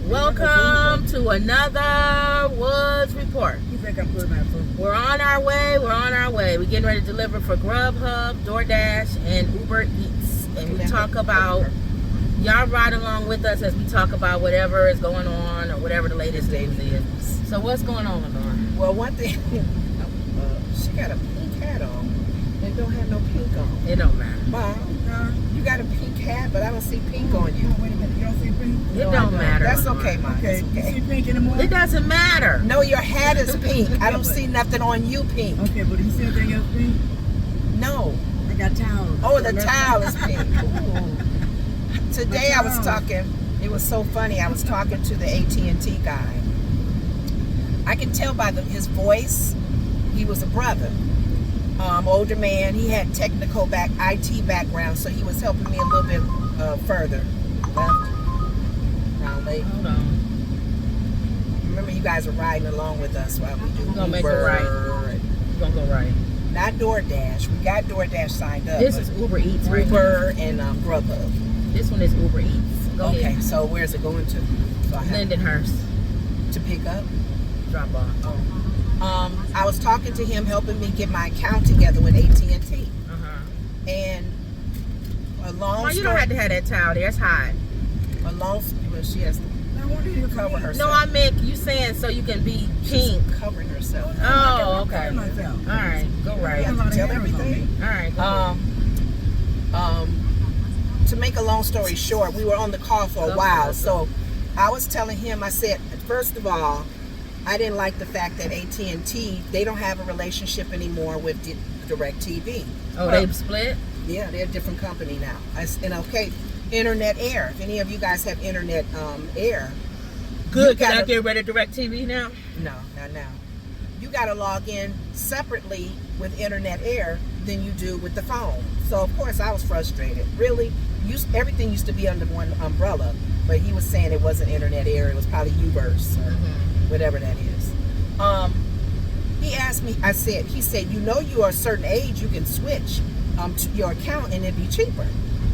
Welcome to another Woods Report. You think I'm putting that food? We're on our way. We're getting ready to deliver for Grubhub, DoorDash, and Uber Eats. And we talk about, y'all ride along with us as we talk about whatever is going on or whatever the latest news is. So what's going on, Lenore? Well, one thing, she got a pink hat on and don't have no pink on. It don't matter. Mom, you got a pink hat, but I don't see pink on you. Wait a minute, you don't see pink? It don't matter. That's Lenore. okay, Mom. Okay, That's you okay. see pink anymore? It doesn't matter. No, your hat is pink. I don't see nothing on you pink. Okay, but you see anything else pink? No. I got towels. Oh, the towel is pink. Ooh. Today I was talking, it was so funny, I was talking to the AT&T guy. I can tell by his voice, he was a brother. Older man, he had technical IT background, so he was helping me a little bit further. Left, round late. Hold on. Remember, you guys are riding along with us while we do We're gonna make it Uber. right. We're going to go right. Not DoorDash. We got DoorDash signed up. This is Uber Eats right Uber and Grubhub. This one is Uber Eats. Go Okay, ahead. so where's it going to? So I have Lindenhurst. to pick up. Drop off. I was talking to him, helping me get my account together with AT&T, Uh-huh. and a long Well, you story. don't have to have that towel there. It's hot. Well, she has I wanted to you cover herself. No, I meant you saying so you can be She's pink. covering herself. Oh, okay. I All myself. right. Go right. Yeah, All a lot of Tell hairs on everything. me. right. Go ahead. To make a long story short, we were on the call for a Okay, while. that's So I was telling him, I said, first of all, I didn't like the fact that AT&T, they don't have a relationship anymore with DirecTV. Oh, they split? Yeah, they're a different company now. And okay, Internet Air. If any of you guys have Internet Air, Good. you Can I gotta- get rid of DirecTV now? No, not now. You got to log in separately with Internet Air than you do with the phone. So of course I was frustrated. Really, everything used to be under one umbrella, but he was saying it wasn't Internet Air. It was probably Uverse or whatever that is. He asked me. He said, you know, you are a certain age, you can switch to your account and it'd be cheaper.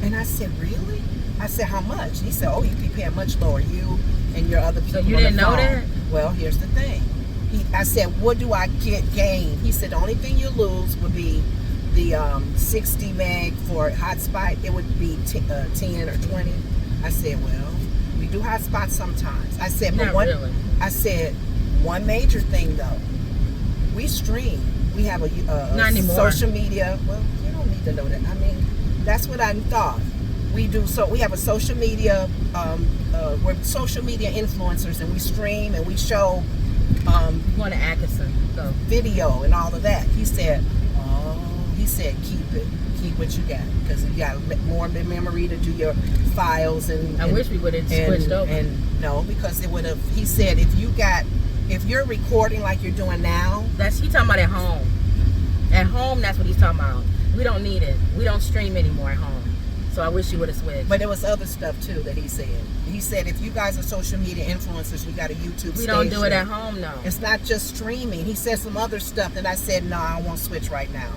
And I said, really? I said, how much? He said, oh, you'd be paying much lower. You and your other people. So you on the didn't know phone. that? Well, here's the thing. I said, what do I gain? He said, the only thing you lose would be the 60 meg for hotspot. It would be 10 or 20. I said, well, we do hotspots sometimes. I said, but Not one. really. I said, one major thing though, we stream. We have Not anymore. social media. Well, you don't need to know that. I mean, that's what I thought. We do. So we have a social media. We're social media influencers, and we stream and we show Going to Atkinson. Go. video and all of that. He said, keep it. Keep what you got, because you got more memory to do your files and. I wish we would have switched over. And no, because it would have. He said, if you're recording like you're doing now. He's talking about at home. At home, that's what he's talking about. We don't need it. We don't stream anymore at home. So I wish you would have switched. But there was other stuff too that he said. He said, if you guys are social media influencers, we got a YouTube station. We don't do it at home, no. It's not just streaming. He said some other stuff, and I said, no, I won't switch right now.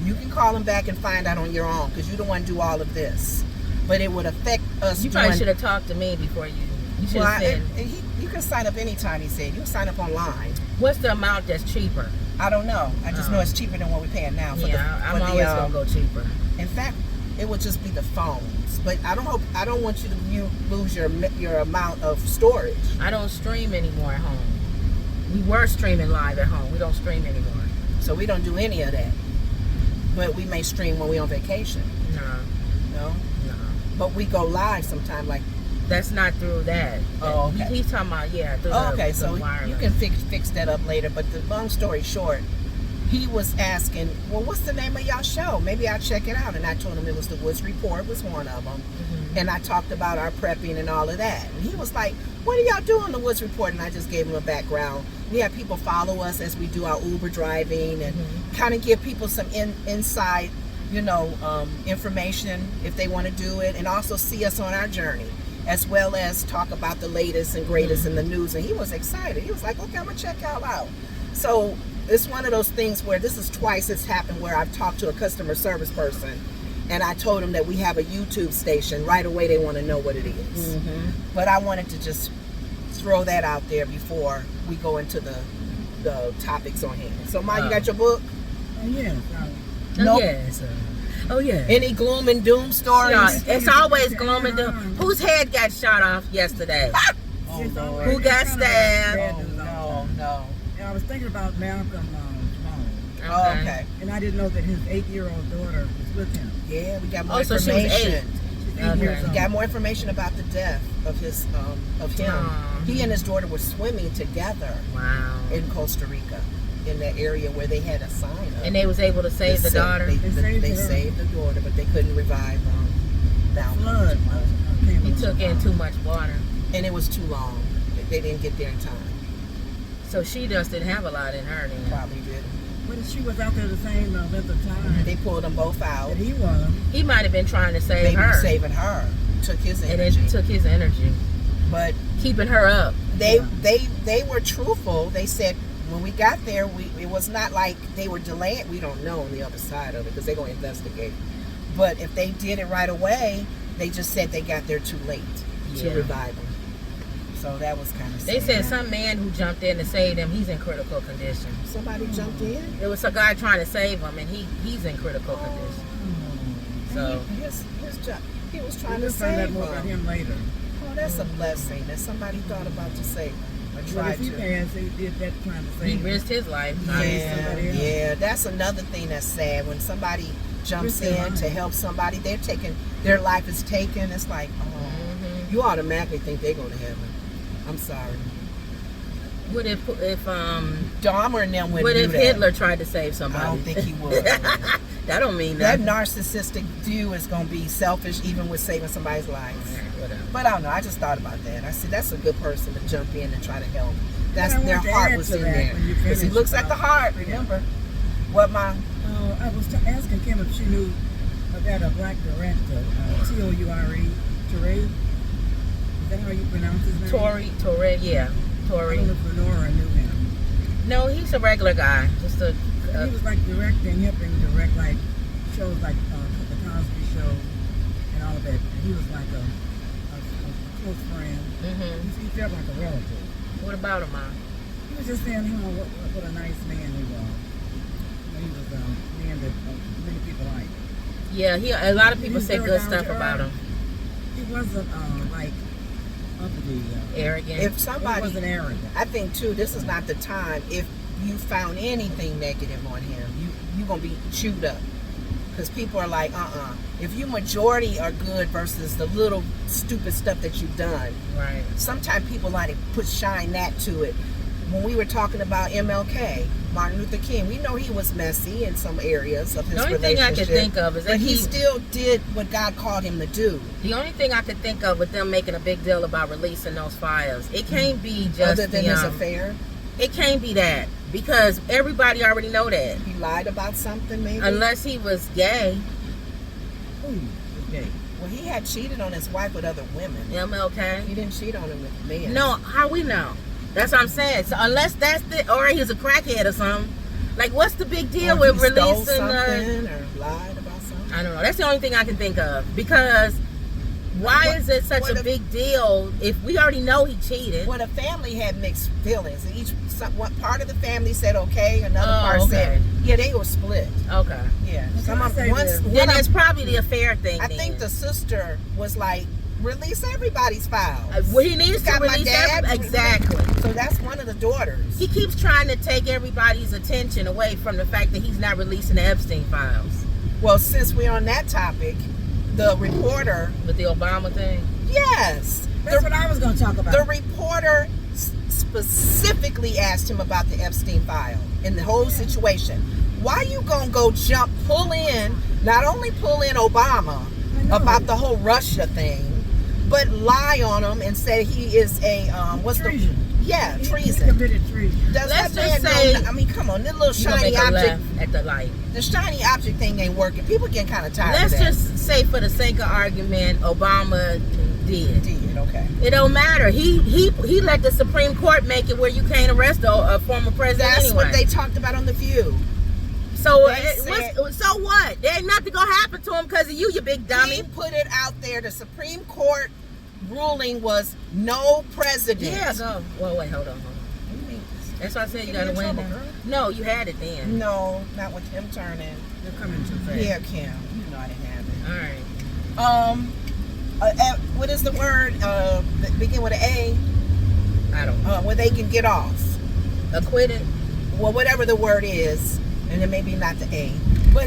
You can call him back and find out on your own, because you don't want to do all of this. But it would affect us. You probably should have talked to me before you should have said. You can sign up anytime, he said. You can sign up online. What's the amount that's cheaper? I don't know. I just know it's cheaper than what we're paying now. I'm always going to go cheaper. In fact, it would just be the phones. But I don't want you to lose your amount of storage. I don't stream anymore at home. We were streaming live at home. We don't stream anymore. So we don't do any of that. But we may stream when we're on vacation. No? But we go live sometime, like. That's not through that. Oh, okay. He's talking about, through okay, the so wireless. you can fix that up later. But the long story short, he was asking, well, what's the name of y'all show? Maybe I'll check it out. And I told him it was the Woods Report was one of them. And I talked about our prepping and all of that. And he was like, what do y'all do on the Woods Report? And I just gave him a background. We have people follow us as we do our Uber driving and kind of give people some inside, information if they want to do it, and also see us on our journey, as well as talk about the latest and greatest in the news. And he was excited. He was like, okay, I'm going to check y'all out. So it's one of those things where this is twice it's happened where I've talked to a customer service person and I told them that we have a YouTube station. Right away they want to know what it is. But I wanted to just throw that out there before we go into the topics on hand. So, Ma, you Oh. got your book? Yes. Oh, Nope. yes. Oh, yeah. Any gloom and doom stories? Yeah, it's always gloom and doom. Whose head got shot off yesterday? Oh, It's Lord. always Who got kind of stabbed? bad Oh, news all the no, time. no. And I was thinking about Malcolm Jamal, Oh, okay. and I didn't know that his 8-year-old daughter was with him. Yeah, we got more Oh, so she was information. 8. She's 8 Okay. years We old. got more information about the death of his of him. Aw. He and his daughter were swimming together Wow. in Costa Rica, in that area where they had a sign up. And they was able to save the daughter? They saved the daughter, but they couldn't revive Malcolm. Flood came He on. took in too much water. And it was too long. They didn't get there in time. So she just didn't have a lot in her then. Probably didn't. But she was out there the same length of time They pulled them both out. that he was. He might have been trying to save Maybe her. saving her. Took his And energy. it took his energy. But Keeping her up. they were truthful. They said when we got there, it was not like they were delaying. We don't know on the other side of it because they're going to investigate. But if they did it right away, they just said they got there too late to Yeah. revive him. So that was kind of They sad. said some man who jumped in to save them, he's in critical condition. Somebody jumped in. It was a guy trying to save him, and he's in critical condition. So He was We trying to just find out save more about him. him later. Oh, that's a blessing that somebody thought about to save him or But tried if he to. passed, he did that trying to he save him. risked his life. Yeah. somebody else. Yeah, that's another thing that's sad when somebody jumps Risk their in life. to help somebody. Their life is taken. It's like, oh, Mhm. you automatically think they're going to heaven. I'm sorry. What if Dahmer and them wouldn't what do if that. Hitler tried to save somebody? I don't think he would. That don't mean That nothing. narcissistic view is going to be selfish even with saving somebody's life. Whatever. But I don't know. I just thought about that. I said, that's a good person to jump in and try to help. That's I their want to heart add was to in that there. when you Because he finish looks at the about- heart, Yeah. remember? What my... I was asking Kim if she knew about a black director, Toure. Toure? Is that how you pronounce his name? Torre, yeah. I Tory. don't know if Lenora knew him. No, he's a regular guy. Just a He was like directing, helping direct like shows like the Cosby Show and all of that. And he was like a close friend. mhm. He felt like a relative. What about him, Ma? He was just saying, what a nice man he was. He was a man that many people liked. Yeah, a lot of He people was say very good down stuff to about him. He wasn't like uppity. Arrogant. If He somebody... wasn't arrogant. I think too, this is not the time. If you found anything negative on him, you gonna be chewed up, because people are like, If you majority are good versus the little stupid stuff that you've done, Right. sometimes people like to shine that to it. When we were talking about MLK, Martin Luther King, we know he was messy in some areas of his The only thing I can relationship, think of is that but he still did what God called him to do. the only thing I could think of with them making a big deal about releasing those files, it can't be just Other than his affair, it can't be that, because everybody already know that. he lied about something maybe. Unless he was gay. Ooh, okay. Well, he had cheated on his wife with other women. MLK. He didn't cheat on him with men. No, how we know? That's what I'm saying. So unless that's or he's a crackhead or something. Like, what's the big deal Or with he stole releasing? something or lied about something. I don't know. That's the only thing I can think of. Because why is it such a big deal if we already know he cheated? Well, the family had mixed feelings. One part of the family said okay, another Oh, part said okay. yeah. They were split. Okay. Yeah, Well, some can I of say this? Then it's probably the affair thing. I then. think the sister was like, release everybody's files. Well, he needs to got my release dad. exactly. So that's one of the daughters. He keeps trying to take everybody's attention away from the fact that he's not releasing the Epstein files Well, since we're on that topic, the reporter, with the Obama thing. yes, That's what I was going to talk about. the reporter specifically asked him about the Epstein file and the whole situation. Why you gonna go not only pull in Obama I know. about the whole Russia thing, but lie on him and say he is a treason. He treason. committed treason. Does Let's that just man say- I mean, come on, this little You gonna shiny make a object. left at the light. The shiny object thing ain't working. People get kind of tired Let's of that. just say, for the sake of argument, Obama did. Did okay. It don't matter. He let the Supreme Court make it where you can't arrest a former president That's anyway. what they talked about on The View. So they said- so what? There ain't nothing gonna happen to him because of you big dummy. He put it out there. The Supreme Court ruling was no president. Yeah, go. Well, wait, hold on. What do you mean? That's why I said you You gotta in win trouble, now. girl. No, you had it then. No, not with him turning. They're coming too fast. Yeah, Kim, you know I didn't have it. All right. What is the word? Begin with an A. I don't know. Where they can get off. Acquitted. Well, whatever the word is, and then maybe not the A. But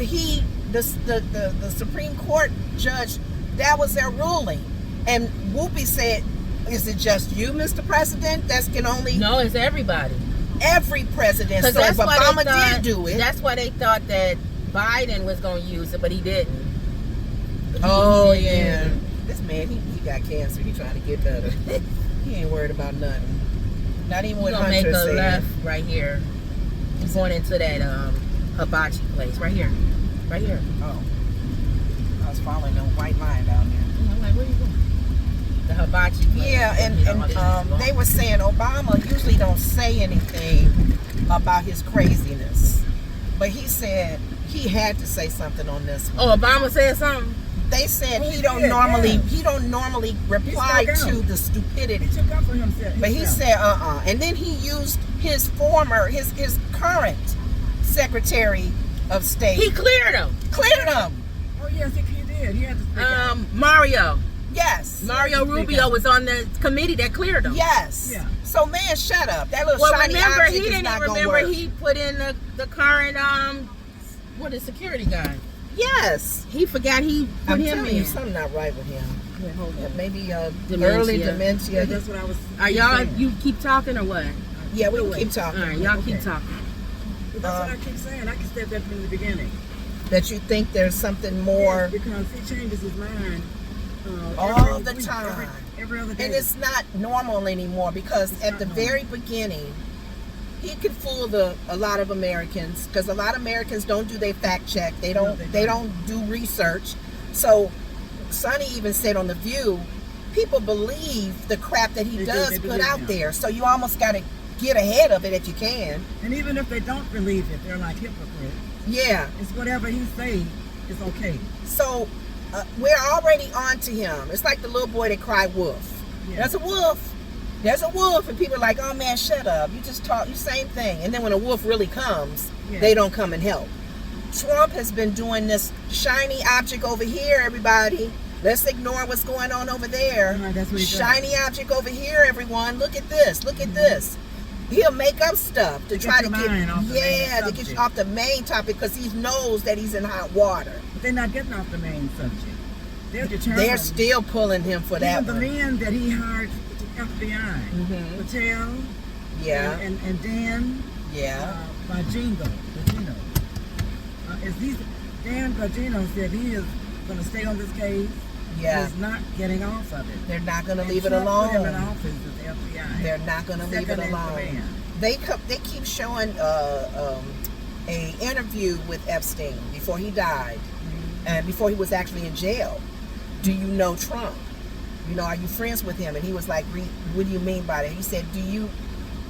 the Supreme Court judge, that was their ruling, and Whoopi said, "Is it just you, Mr. President? That can only No, it's everybody. every president." So if that's why Obama they thought, did do it. That's why they thought that Biden was going to use it, but he didn't. Oh He didn't yeah, use it. this man he got cancer. He trying to get better. He ain't worried about nothing. Not even We're what gonna make Hunter a said. left right here. He's going into that hibachi place right here. Right here. Oh, I was following the white line down there. I'm like, where you going? The hibachi place. Yeah, and You know, this is they were saying Obama usually don't say anything about his craziness, but he said he had to say something on this one. Oh, Obama said something. They said Oh, he he don't did, normally yeah. he don't normally reply stuck to out. the stupidity. He took up for himself. But he said, and then he used his current Secretary of State. He cleared him. cleared him. Oh, yes, he did. He had to speak out. Mario Yes. Rubio was on the committee that cleared him. Yes. Yeah. So man, shut up. That little Well, shiny remember, object he is didn't not gonna remember work. he put in the current what is security guy? Yes. He forgot he put I'm him telling you, in. something not right with him. Wait, hold Yeah, on. maybe Dementia. early Yeah, dementia. that's what I was Are y'all? saying. You keep talking or what? Yeah, we can Wait. keep talking. All right, y'all keep Okay. talking. But that's what I keep saying. I can step that from the beginning. That you think there's something more, Yes, because he changes his mind all every the week, time. every other day. And it's not normal anymore because It's at not the normal. very beginning, he could fool a lot of Americans because a lot of Americans don't do their fact check. They No, don't. they They don't. don't do research. So, Sonny even said on The View, people believe the crap that he They do, does they put believe out him. there. So you almost got to get ahead of it if you can. And even if they don't believe it, they're like hypocrites. Yeah. It's whatever he say is okay. So we're already on to him. It's like the little boy that cried wolf. Yeah. There's a wolf. There's a wolf, and people are like, "Oh man, shut up! You just talk, you same thing." And then when a wolf really comes, Yeah. they don't come and help. Trump has been doing this shiny object over here, everybody. Let's ignore what's going on over there. That's what he does. Shiny object over here, everyone. Look at this. Look at this. He'll make up stuff to Get try to your get mind off the main to get you subject. off the main topic because he knows that he's in hot water. But they're not getting off the main subject. They're determined. They're still pulling him for that Even the one. men that he hired to FBI, Mhm. Patel, Yeah, and Dan yeah. Bongino. Dan Bongino said he is going to stay on this case. Yeah. He's not getting off of it. They're not going to And leave it Trump put him in alone. office with the FBI. They're not going to leave it Second in alone. command. They keep showing a interview with Epstein before he died and before he was actually in jail. Do you know Trump? You know, are you friends with him? And he was like, what do you mean by that? He said,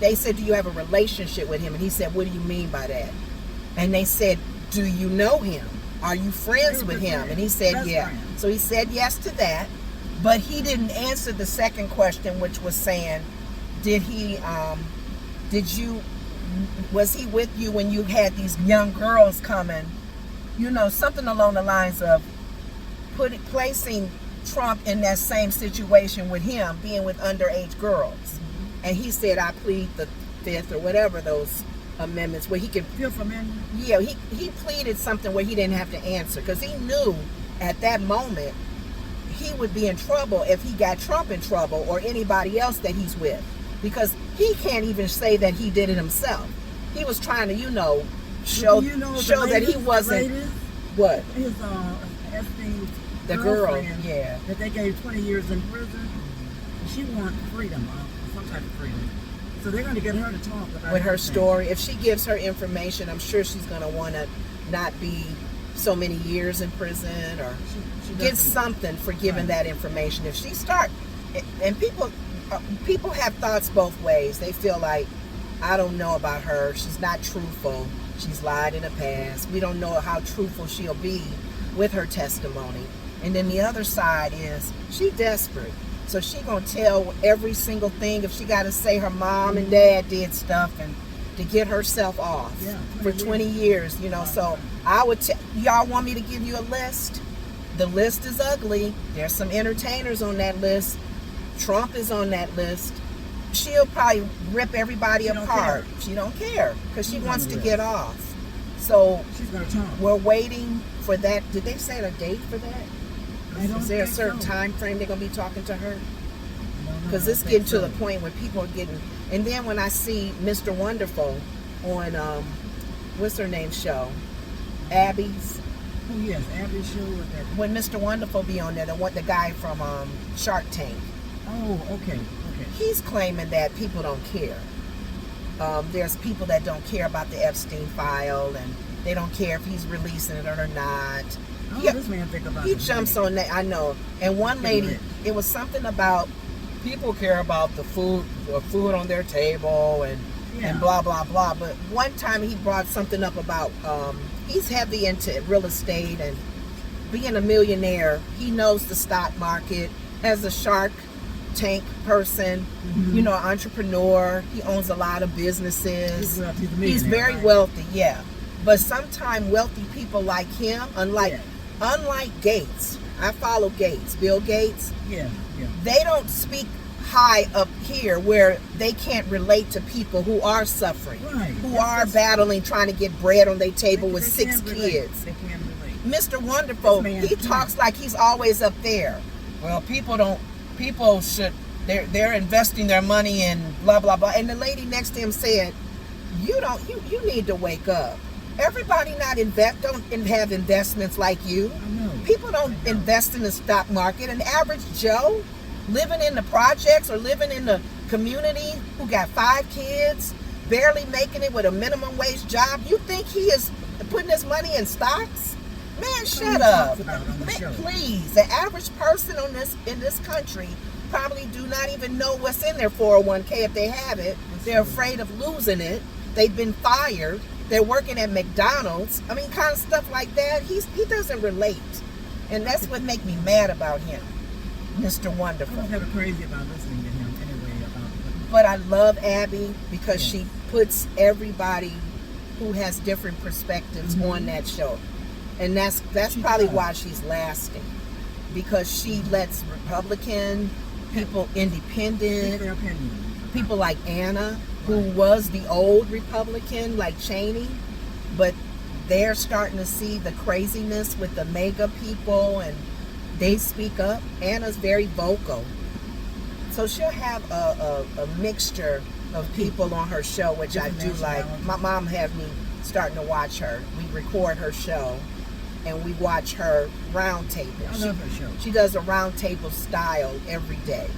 they said, do you have a relationship with him? And he said, what do you mean by that? And they said, do you know him? Are you friends with him? And he said, Best yeah. friend. So he said yes to that, but he didn't answer the second question, which was saying, was he with you when you had these young girls coming? You know, something along the lines of placing Trump in that same situation with him being with underage girls. And he said, I plead the fifth or whatever those amendments where he could, Fifth Amendment. yeah, he pleaded something where he didn't have to answer because he knew at that moment he would be in trouble if he got Trump in trouble or anybody else that he's with, because he can't even say that he did it himself. He was trying to, show that he wasn't. What? His Epstein's The girl, girlfriend yeah. that they gave 20 years in prison. She wants freedom, some type of freedom. So they're going to get her to talk about With her everything. story. If she gives her information, I'm sure she's going to want to not be so many years in prison or She get doesn't- something for giving Right. that information. If she and people have thoughts both ways. They feel like, I don't know about her. She's not truthful. She's lied in the past. We don't know how truthful she'll be with her testimony. And then the other side is she desperate. So she gonna tell every single thing if she gotta say her mom and dad did stuff and to get herself off for 20 years, you know. So I would y'all want me to give you a list? The list is ugly. There's some entertainers on that list. Trump is on that list. She'll probably rip everybody apart. She don't care because she wants to get off. So she's gonna talk. We're waiting for that. Did they set a date for that? Is there a certain time frame they're gonna be talking to her? Because it's getting to the point where people are getting. And then when I see Mr. Wonderful on what's her name show, Abby's. Oh yes, Abby's show with that. When Mr. Wonderful be on there, the guy from Shark Tank. Oh, okay. He's claiming that people don't care. There's people that don't care about the Epstein file, and they don't care if he's releasing it or not. Oh, this man think about he jumps on that. I know. And one lady, it was something about people care about the food on their table and blah blah blah. But one time he brought something up about he's heavy into real estate and being a millionaire. He knows the stock market, as a Shark Tank person, you know, entrepreneur. He owns a lot of businesses. He's very wealthy, yeah. But sometimes wealthy people like him, unlike Gates, I follow Gates, Bill Gates. They don't speak high up here where they can't relate to people who are suffering, who are battling, trying to get bread on their table with 6 kids. They can't relate. Mr. Wonderful, he talks like he's always up there. Well, people should, they're investing their money in blah blah blah. And the lady next to him said, you need to wake up. Everybody don't have investments like you. People don't invest in the stock market. An average Joe living in the projects or living in the community who got 5 kids, barely making it with a minimum wage job, you think he is putting his money in stocks? Man, shut up. Please. The average person in this country probably do not even know what's in their 401k if they have it. They're afraid of losing it. They've been fired. They're working at McDonald's. I mean, kind of stuff like that. He doesn't relate. And that's what makes me mad about him, Mr. Wonderful. I'm kind of crazy about listening to him anyway. But I love Abby because she puts everybody who has different perspectives on that show. And that's probably why she's lasting. Because she lets Republican, people independent, people like Anna, who was the old Republican, like Cheney, but they're starting to see the craziness with the MAGA people, and they speak up. Anna's very vocal. So she'll have a mixture of people on her show, which I do like. My mom had me starting to watch her. We record her show, and we watch her round table. I love her show. She does a round table style every day.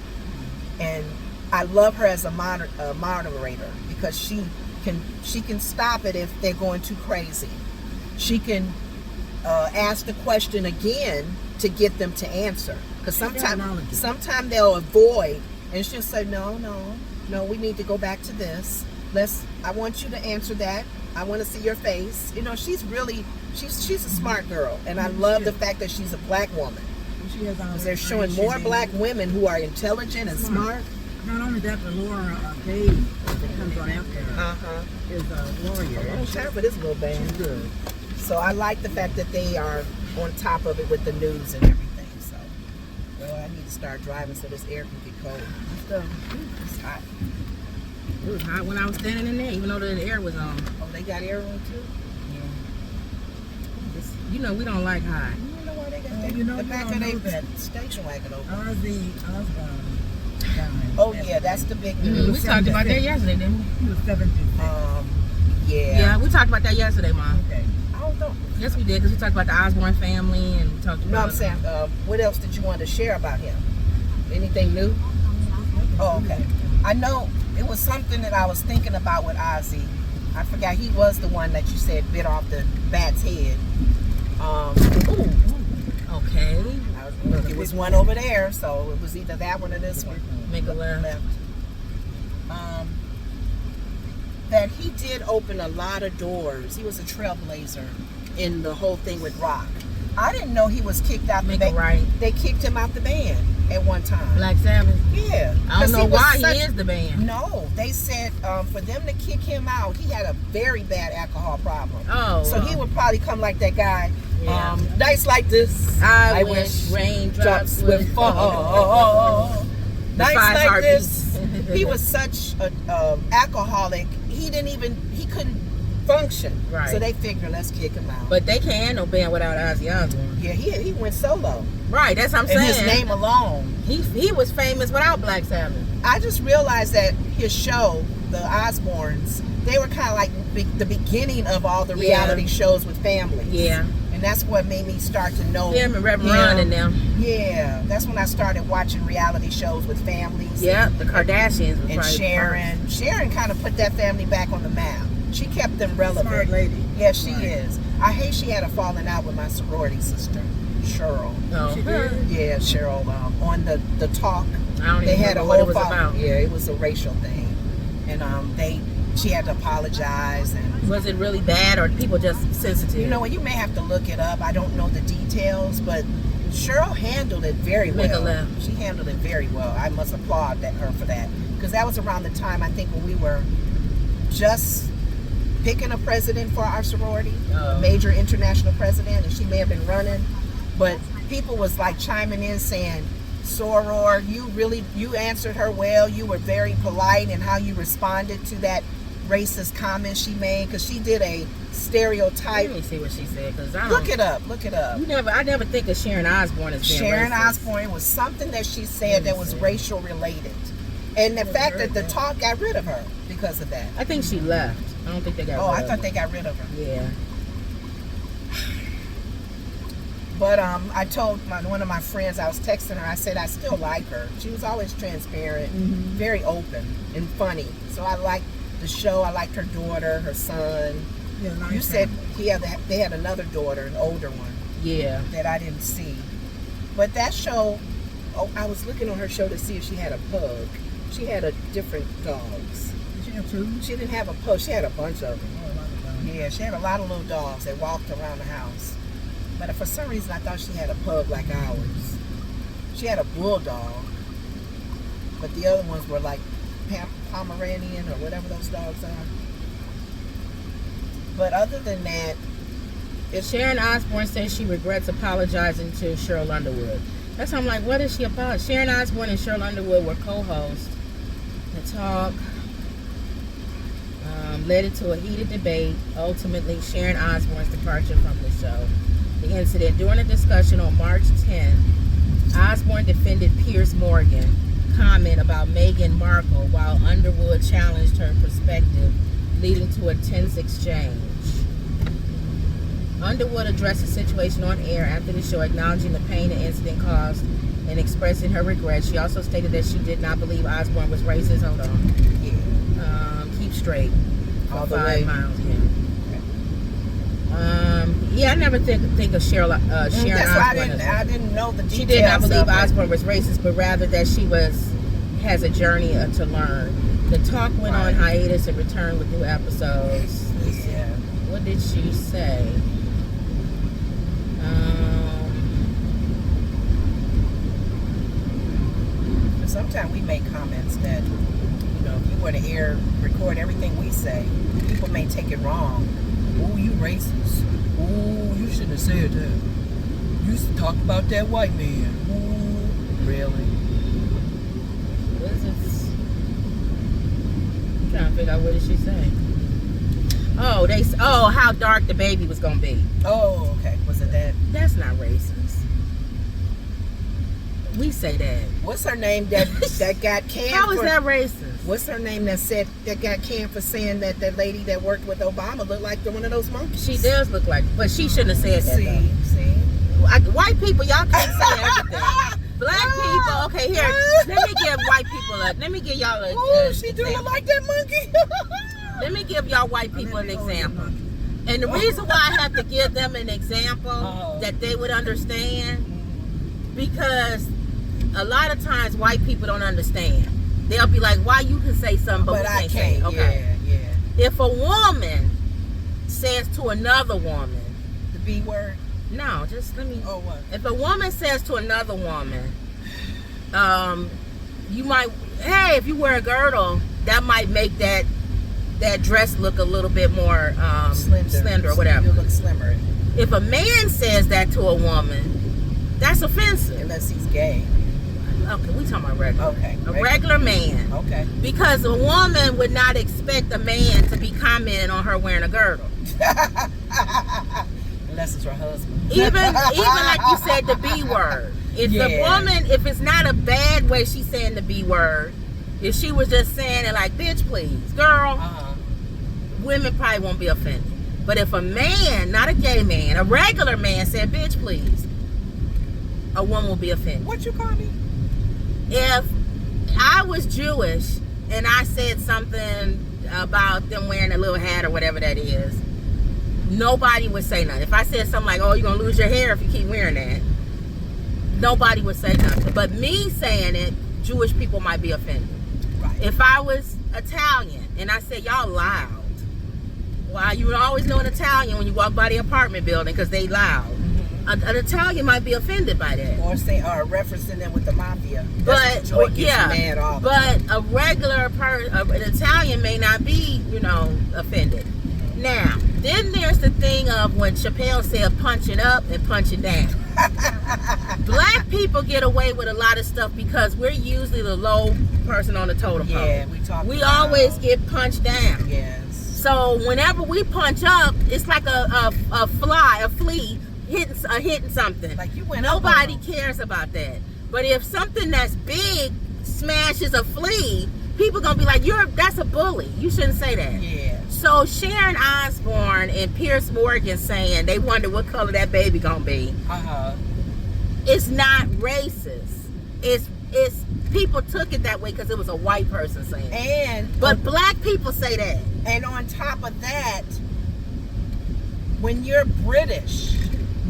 And I love her as a moderator because she can stop it if they're going too crazy. She can ask the question again to get them to answer. Because sometimes they'll avoid, and she'll say, no, we need to go back to this. I want you to answer that. I want to see your face. You know, she's a smart girl, and I love the fact that she's a black woman. Because they're showing more black women who are intelligent and smart. Not only that, but Laura Dave that comes on after her is a lawyer. I don't time for this little band. She's good. So I like the fact that they are on top of it with the news and everything. So, well, I need to start driving so this air can get cold. It's hot. It was hot when I was standing in there, even though the air was on. Oh, they got air on too? Yeah. You know we don't like hot. You don't know why they got the back of their station wagon over. Osborne. Oh yeah, that's the big news. We talked about that yesterday, didn't we? He was 76. Yeah, we talked about that yesterday, Mom. Okay. I don't know. Yes, we did, because we talked about the Osborne family and we talked about... No, I'm saying, what else did you want to share about him? Anything new? Oh, okay. I know it was something that I was thinking about with Ozzy. I forgot he was the one that you said bit off the bat's head. Okay. Look, it was one over there, so it was either that one or this one. Make a left. That he did open a lot of doors. He was a trailblazer in the whole thing with rock. I didn't know he was kicked out the band. Right. They kicked him out the band. at one time. Black Sabbath. Yeah. I 'Cause don't know was why such- he is the band. No, they said for them to kick him out, he had a very bad alcohol problem. Oh. So he would probably come like that guy. Yeah. Nights like this, I wish raindrops would fall. The Nights Five like Heartbeats. this. He was such an alcoholic. He couldn't function. Right. So they figured, let's kick him out. But they can't no band without Ozzy Osbourne. Yeah, he went solo. Right, that's what I'm And saying. his name alone. He was famous without Black Sabbath. I just realized that his show, the Osbournes, they were kind of like the beginning of all the reality shows with families. Yeah. And that's what made me start to know. Yeah, and Reverend Ron and them. Yeah, that's when I started watching reality shows with families. Yeah, the Kardashians. Was And probably Sharon. Sharon kind of put that family back on the map. She kept them relevant. Smart lady. Yeah, she Right. is. I hate she had a falling out with my sorority sister, Cheryl. Oh, She did? Yeah, Cheryl. On the talk. I don't They even had a remember what it whole was about. Yeah, it was a racial thing, and she had to apologize, and Was it really bad or people just sensitive? you know what, you may have to look it up. I don't know the details, but Cheryl handled it very Make a well. left. She handled it very well. I must applaud her for that, because that was around the time I think when we were just picking a president for our sorority, a major international president, and she may have been running, but people was like chiming in saying, Soror, you answered her well. You were very polite in how you responded to that racist comment she made, because she did a stereotype. Let me see what she said, because I don't. Look it up. I never think of Sharon Osbourne as being Sharon racist. Osbourne was something that she said that was racial related, and the fact that the talk got rid of her because of that. I think she left. I don't think they got. Oh, rid I of thought her. they got rid of her. Yeah. But I told one of my friends, I was texting her, I said I still like her. She was always transparent, very open and funny. So I liked the show. I liked her daughter, her son. Yeah, nice You said family. they had another daughter, an older one, Yeah. that I didn't see. But that show, I was looking on her show to see if she had a pug. She had different dogs. Did she have two? She didn't have a pug. She had a bunch of them. Oh, a lot of them. Yeah, she had a lot of little dogs that walked around the house. But for some reason, I thought she had a pug like ours. She had a bulldog. But the other ones were like Pomeranian or whatever those dogs are. But other than that, Sharon Osbourne says she regrets apologizing to Cheryl Underwood. That's why I'm like, what is she apologize? Sharon Osbourne and Cheryl Underwood were co-hosts. The talk led into a heated debate. Ultimately, Sharon Osbourne's departure from the show. The incident. During a discussion on March 10th, Osbourne defended Piers Morgan comment about Meghan Markle while Underwood challenged her perspective, leading to a tense exchange. Underwood addressed the situation on air after the show, acknowledging the pain the incident caused and expressing her regret. She also stated that she did not believe Osbourne was racist. Hold on. yeah. Keep straight. For All the 5 way. miles, yeah. Yeah, I never think of Sharon That's Osbourne. why I didn't know the details. She did not believe of it. Osbourne was racist, but rather that she has a journey to learn. The talk went on hiatus and returned with new episodes. Yeah. What did she say? Sometimes we make comments that, if you were to record everything we say, people may take it wrong. Ooh, you racist. Ooh, you shouldn't have said that. You used to talk about that white man. Ooh, really? What is this? I'm trying to figure out what did she say. Oh, how dark the baby was gonna be. Oh, okay. Was it that? That's not racist. We say that. What's her name that got canned? How is for, that racist? What's her name that got canned for saying that lady that worked with Obama looked like one of those monkeys? She does look like, but she shouldn't have said that. See. White people, y'all can't say everything. Black people, okay, here. Let me give white people let me give y'all Ooh, she do look like that monkey. Let me give y'all white people an example. And the reason why I have to give them an example that they would understand, because a lot of times white people don't understand. They'll be like, why you can say something but we I can't say it. Okay. Yeah. If a woman says to another woman, The B word. no, just let me. Oh, what? If a woman says to another woman, you might, hey, if you wear a girdle, that might make that dress look a little bit more slender or whatever. You look slimmer. If a man says that to a woman, that's offensive. Unless he's gay. Okay, we talking about regular. Okay. A regular man. Okay. Because a woman would not expect a man to be commenting on her wearing a girdle. Unless it's her husband. Even like you said, the B word. If the woman, if it's not a bad way she's saying the B word, if she was just saying it like, bitch, please, girl, women probably won't be offended. But if a man, not a gay man, a regular man said, bitch, please, a woman will be offended. What you call me? If I was Jewish and I said something about them wearing a little hat or whatever that is, nobody would say nothing. If I said something like, oh, you're going to lose your hair if you keep wearing that, nobody would say nothing. But me saying it, Jewish people might be offended. Right. If I was Italian and I said, y'all loud, well, you would always know an Italian when you walk by the apartment building because they loud. An Italian might be offended by that. Or referencing them with the mafia. But Mad all the but time. a regular an Italian may not be, offended. Now, then there's the thing of when Chappelle said punching up and punching down. Black people get away with a lot of stuff because we're usually the low person on the totem pole. Yeah, we always get punched down. Yes. So whenever we punch up, it's like a flea hitting something. Like you went Nobody up on cares about that. But if something that's big smashes a flea, people gonna be like, that's a bully. You shouldn't say that. Yeah. So Sharon Osbourne and Piers Morgan saying they wonder what color that baby gonna be. It's not racist. It's people took it that way because it was a white person saying it. But black people say that. And on top of that, when you're British,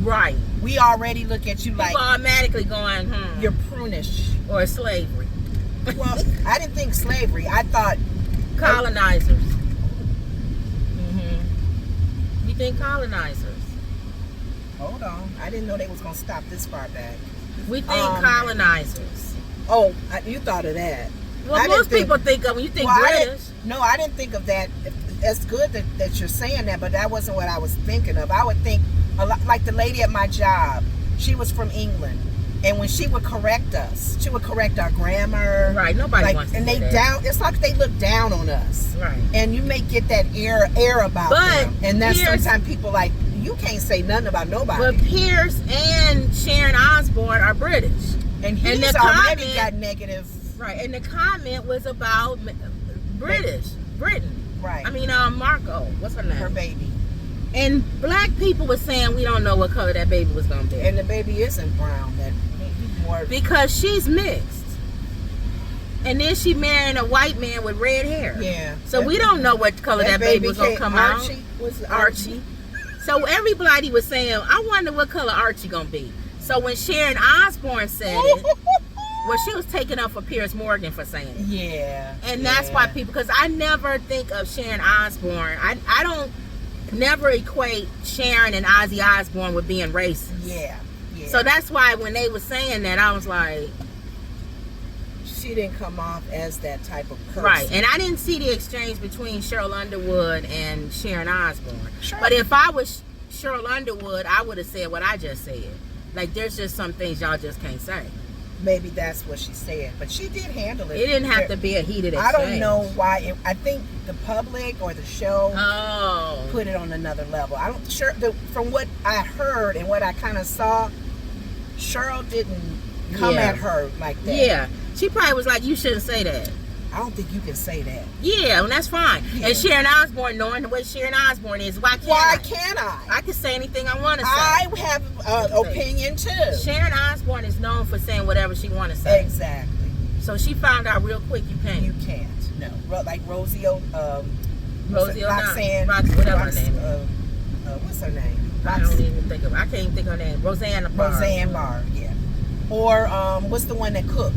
right, we already look at you like people automatically going, you're prunish or slavery. Well, I didn't think slavery. I thought colonizers. You think colonizers? Hold on, I didn't know they was gonna stop this far back. We think colonizers. Oh, you thought of that? Well, most people think of when you think British. I didn't think of that. It's good that you're saying that, but that wasn't what I was thinking of. I would think a lot, like the lady at my job. She was from England, and when she would correct us, she would correct our grammar. Right. Nobody wants to do that. It's like they look down on us. Right. And you may get that air about them, and that's sometimes people like you can't say nothing about nobody. But Piers and Sharon Osbourne are British, and he's already got negative. Right, and the comment was about Britain. Right. I mean, Marco, what's her name? Her baby. And black people were saying we don't know what color that baby was gonna be. And the baby isn't brown. He's more because she's mixed. And then she marrying a white man with red hair. Yeah. So we don't know what color that baby was gonna come out. Archie. So everybody was saying, I wonder what color Archie gonna be. So when Sharon Osbourne said it, well, she was taken up for Piers Morgan for saying it. Yeah. And that's why people, because I never think of Sharon Osbourne. I don't never equate Sharon and Ozzy Osbourne with being racist. Yeah. So that's why when they were saying that, I was like, she didn't come off as that type of person. Right. And I didn't see the exchange between Cheryl Underwood and Sharon Osbourne. Sure. But if I was Cheryl Underwood, I would have said what I just said. Like, there's just some things y'all just can't say. Maybe that's what she said, but she did handle it. It didn't have to be a heated exchange. I don't know why. I think the public or the show put it on another level. I don't from what I heard and what I kind of saw, Cheryl didn't come at her like that. Yeah, she probably was like, "You shouldn't say that." I don't think you can say that. Yeah, and that's fine. Yeah. And Sharon Osbourne, knowing the way Sharon Osbourne is, why can't I? I can say anything I want to say. I have an opinion too. Sharon Osbourne is known for saying whatever she want to say. Exactly. So she found out real quick you can't. You can't. No. Like Rosie Rosie Roxanne. Whatever her name is. What's her name? I don't even think of. I can't even think of her name. Roseanne Barr. Yeah. Or what's the one that cooked?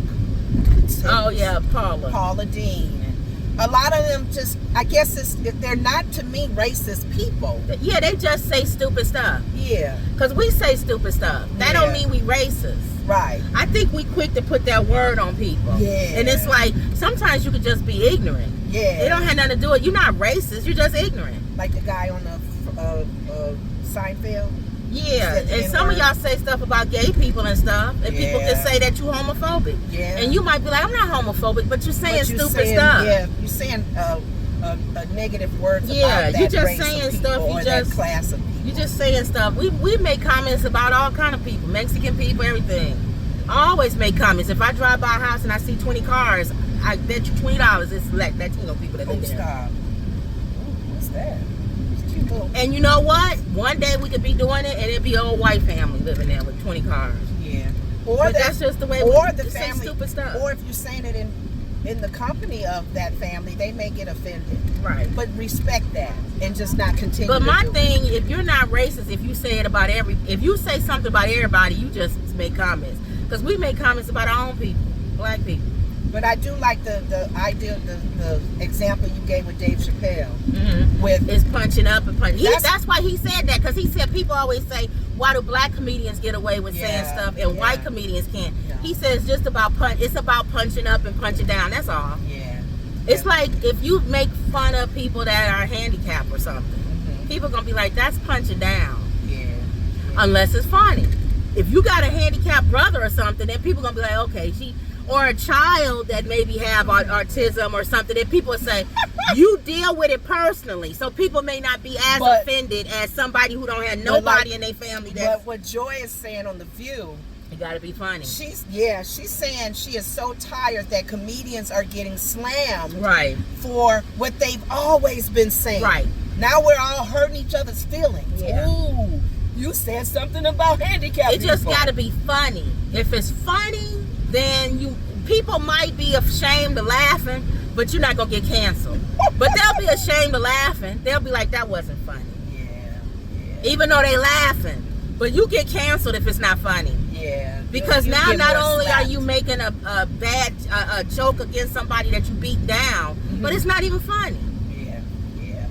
Oh yeah, Paula Dean. a lot of them just, I guess they're not, to me, racist people. Yeah, they just say stupid stuff. Yeah. Because we say stupid stuff. That don't mean we racist. Right. I think we quick to put that word on people. Yeah. And it's like, sometimes you could just be ignorant. Yeah. It don't have nothing to do with, you're not racist, you're just ignorant. Like the guy on the Seinfeld. Yeah, and some of y'all say stuff about gay people and stuff, and people can say that you homophobic. Yeah. And you might be like, I'm not homophobic, but you're saying stupid stuff. Yeah, you're saying negative words Yeah, about that you just race saying of people stuff, you or just- that class of people. You just saying stuff. We make comments about all kind of people, Mexican people, everything. I always make comments. If I drive by a house and I see 20 cars, I bet you $20 it's Latino people that live there. Stop. Ooh, what's that? It's cute little. And you know what? One day we could be doing it, and it'd be an old white family living there with 20 cars. Yeah. Or But that's just the way or we the just say family, stupid stuff. or if you're saying it in the company of that family, they may get offended. Right. But respect that and just not continue. But to my do it. thing, if you're not racist, if you say it about if you say something about everybody, you just make comments. Because we make comments about our own people, black people. But I do like the idea, the example you gave with Dave Chappelle. Mm-hmm. With It's punching up and punching. That's why he said that, because he said people always say, why do black comedians get away with saying stuff and white comedians can't? Yeah. He says just about it's about punching up and punching down. That's all. Yeah. It's like if you make fun of people that are handicapped or something, Mm-hmm. people gonna be like, that's punching down. Yeah. Unless it's funny. If you got a handicapped brother or something, then people gonna be like, okay, or a child that maybe have autism or something, then people say, you deal with it personally. So people may not be as offended as somebody who don't have nobody in their family. But what Joy is saying on The View, you gotta be funny. she's saying she is so tired that comedians are getting slammed Right. for what they've always been saying. Right. Now we're all hurting each other's feelings. Yeah. Ooh, you said something about handicapped It just people. gotta be funny. If it's funny, then people might be ashamed of laughing, but you're not gonna get canceled. But they'll be ashamed of laughing. They'll be like, that wasn't funny. Yeah. Even though they laughing. But you get canceled if it's not funny. Yeah. Because You now get not more only are slapped. you making a bad joke against somebody that you beat down, but it's not even funny. Yeah. Yeah.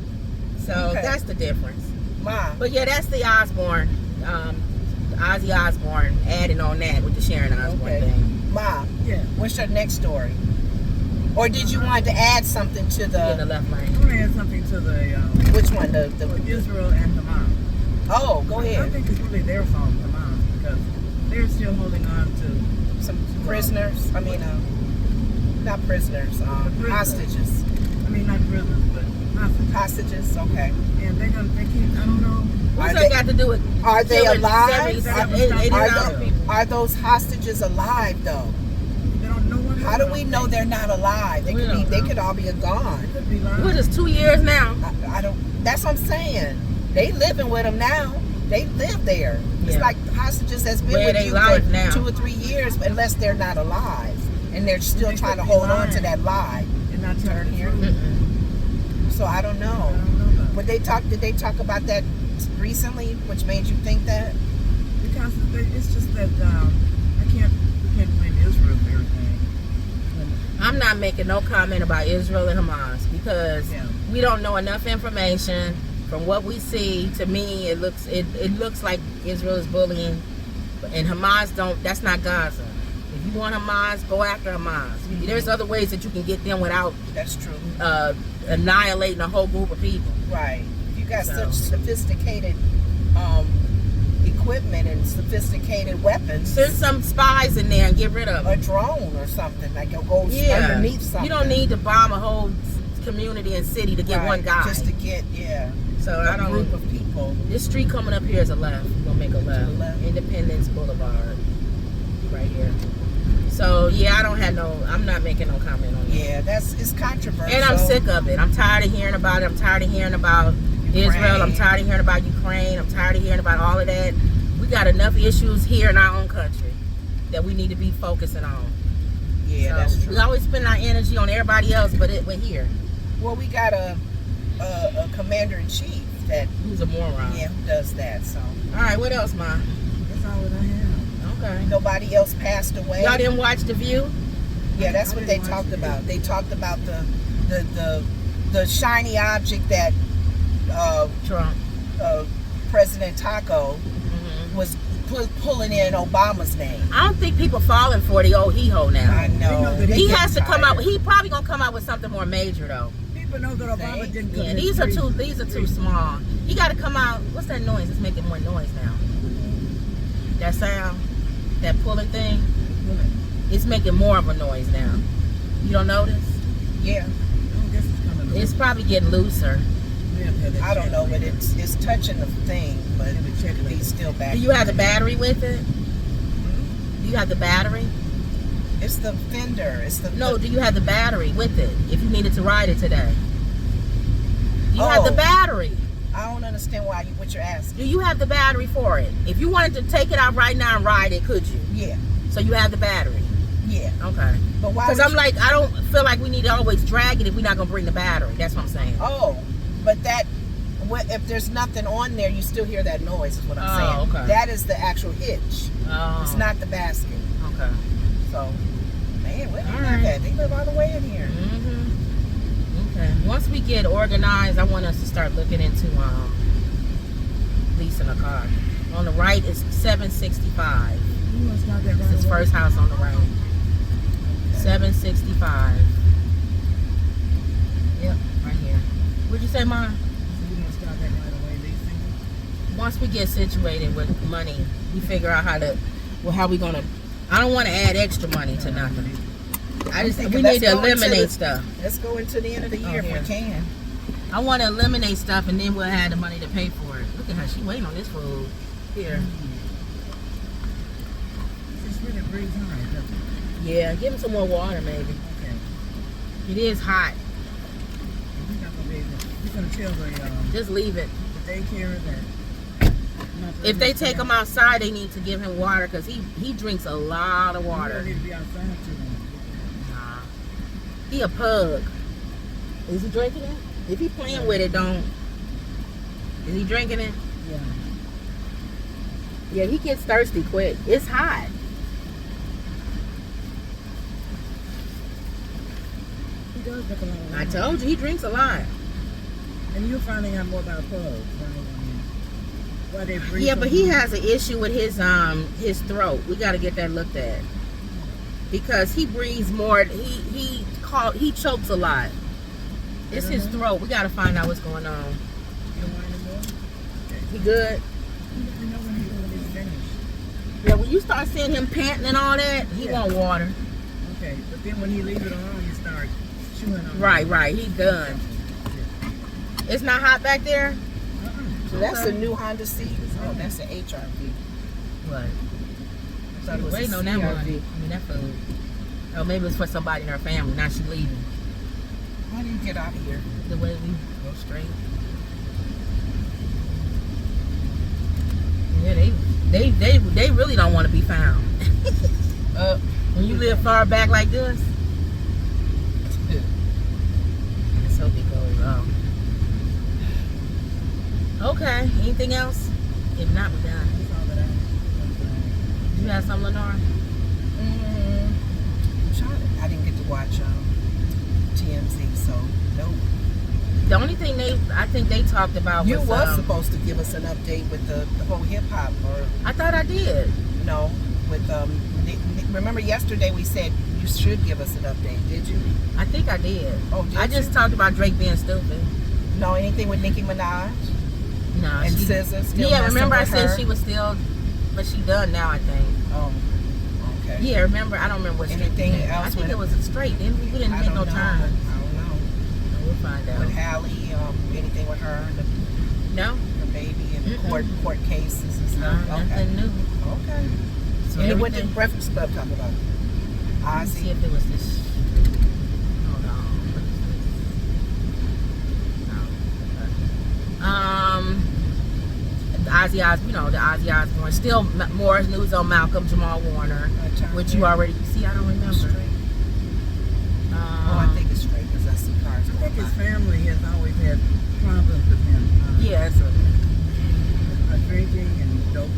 So Okay. that's the difference. Ma. But yeah, that's the Osbourne, Ozzy Osbourne adding on that with the Sharon Osbourne Okay. thing. Ma. Yeah. What's your next story? Or did you want to add something to In the the left I lane. want to add something to the which one? The Israel and Hamas. oh, go I ahead. think it's really their fault, Hamas, because they're still holding on to Some prisoners. I mean, not prisoners. prisoners. Hostages. I mean, not prisoners, but hostages. Hostages. Okay. And they keep, I don't know. What's Are that they- got to do with Are they killing alive? 80,000 people? Are those hostages alive though? They don't know what. How do we know they're not alive? They We could be. don't They know. could all be gone. It could be lying. What is 2 years now? I don't. That's what I'm saying. They living with them now. They live there. It's Yeah. like hostages that's been Where with they you live for now. 2 or 3 years, unless they're not alive and they're still They trying to could be hold on to lying. that lie. and not telling the Here. truth. So I don't I know. don't know about But did they talk about that recently, which made you think that? because it's just that we can't blame Israel for everything. I'm not making no comment about Israel and Hamas because Yeah. we don't know enough information. From what we see, to me, it looks like Israel is bullying, and Hamas don't. That's not Gaza. If you want Hamas, go after Hamas. There's other ways that you can get them without That's true. annihilating a whole group of people. Right. You got So- such sophisticated equipment and sophisticated weapons. Send some spies in there and get rid of A them. drone or something like it goes Yeah, underneath something. you don't need to bomb a whole community and city to get Right, one guy. just to get So a I don't. group of people. This street coming up here is a left. We're gonna make a left. left. Independence Boulevard, right here. So yeah, I'm not making no comment on that. Yeah, it's controversial. And I'm sick of it. I'm tired of hearing about it. I'm tired of hearing about Israel. I'm tired of hearing about Ukraine. I'm tired of hearing about all of that. We got enough issues here in our own country that we need to be focusing on. Yeah, So, that's true. we always spend our energy on everybody else, but we're here. Well, we got a commander in chief that Who's a moron? who does that. So All right, what else, Ma? That's all that I have. Okay. nobody else passed away. Y'all didn't watch The View? Yeah, that's what they talked about. They talked about the shiny object that Trump. President Taco was pulling in Obama's name. I don't think people falling for the old hee-ho now. I know. He has to come out. He probably gonna come out with something more major though. People know that Obama didn't Yeah, commit these are treason. too small. He got to come out. What's that noise? It's making more noise now. That sound, that pulling thing, it's making more of a noise now. You don't notice? Yeah. I guess it's coming It's probably getting looser. I don't know, but it's touching the thing, but he's still back. Do you have the battery with it? Do you have the battery? It's the fender. It's the No, do you have the battery with it if you needed to ride it today? Do you have the Oh. battery? I don't understand what you're asking. Do you have the battery for it? If you wanted to take it out right now and ride it, could you? Yeah, So you have the battery. yeah. Okay. But why? Because I'm like, I don't feel like we need to always drag it if we're not gonna bring the battery. That's what I'm saying. Oh, but if there's nothing on there, you still hear that noise. Is what I'm Oh, saying. okay. That is the actual hitch. Oh. It's not the basket. Okay. So, man, where do you All live right. at? They live all the way in here. Okay. Once we get organized, I want us to start looking into leasing a car. On the right is 765. You must start that right It's his away. first house on the right. 765. Yep, right here. What'd you say, Ma? So you must start that right away, leasing. Once we get situated with money, we figure out how we gonna. I don't want to add extra money to nothing. We need to eliminate stuff. Let's go into the end of the year if here. we can. I want to eliminate stuff, and then we'll have the money to pay for it. Look at her; she waiting on this food. Here, It's really breeze high, doesn't it? yeah. Give him some more water, maybe. Okay. It is hot. We're not gonna be able to. We're gonna tell Just leave it. the daycare that. If they take him outside, they need to give him water because he drinks a lot of We water. don't need to be outside too long. Nah. He a pug. Is he drinking it? If he playing with it, don't. Is he drinking it? Yeah. Yeah, he gets thirsty quick. It's hot. He does look a lot of I told you, he drinks a lot. And you're finding out more about pugs, right? Why they breathe Yeah, so but he hard. has an issue with his throat. We got to get that looked at because he breathes more. He chokes a lot. It's his throat. We got to find out what's going on. You don't want any more? He good? You never know when he's going to be finished. Yeah. When you start seeing him panting and all that, he Yeah. want water. Okay, but then when he leaves it alone, you start chewing on Right. He's done. It's not hot back there. So that's Okay. a new Honda Civic. Oh, that's an HRV. What? I thought it was Waiting a on that CRV. money. I mean that food. Oh, maybe it's for somebody in her family. Now she leaving. How do you get out of here? The way we go straight. Yeah, they really don't want to be found. When you live far back like this. Let's hope it goes well. Okay. Anything else? If not, we're done. That's all that I have. You have something, Lenore? I didn't get to watch TMZ, so no. The only thing I think they talked about You was was supposed to give us an update with the whole hip hop, or I thought I did. no, with remember yesterday we said you should give us an update. Did you? I think I did. Oh, did I you? just talked about Drake being stupid. No, anything with Nicki Minaj No, and she, SZA still yeah, messing remember I with said her? she was still, but she done now, I think. Oh, okay. Yeah, remember, I don't remember what Anything straight. else I think with- it was a straight. We didn't I take no don't know. turn. I don't know. We'll find out. With Hallie, anything with her and No, her baby and Mm-mm. court cases and no, stuff. Okay. nothing new. Okay. So And what everything- did Breakfast Club talk about? Let me see Ozzy. if it was this. Hold on. What is this? No. The Ozzy Osbourne, the Ozzy Osbourne. Still more news on Malcolm Jamal Warner, which you already see. I don't remember. Straight. Oh, I think it's straight because I see cars I think going his by. family has always had problems with him. Yeah, it's Drinking and dope too.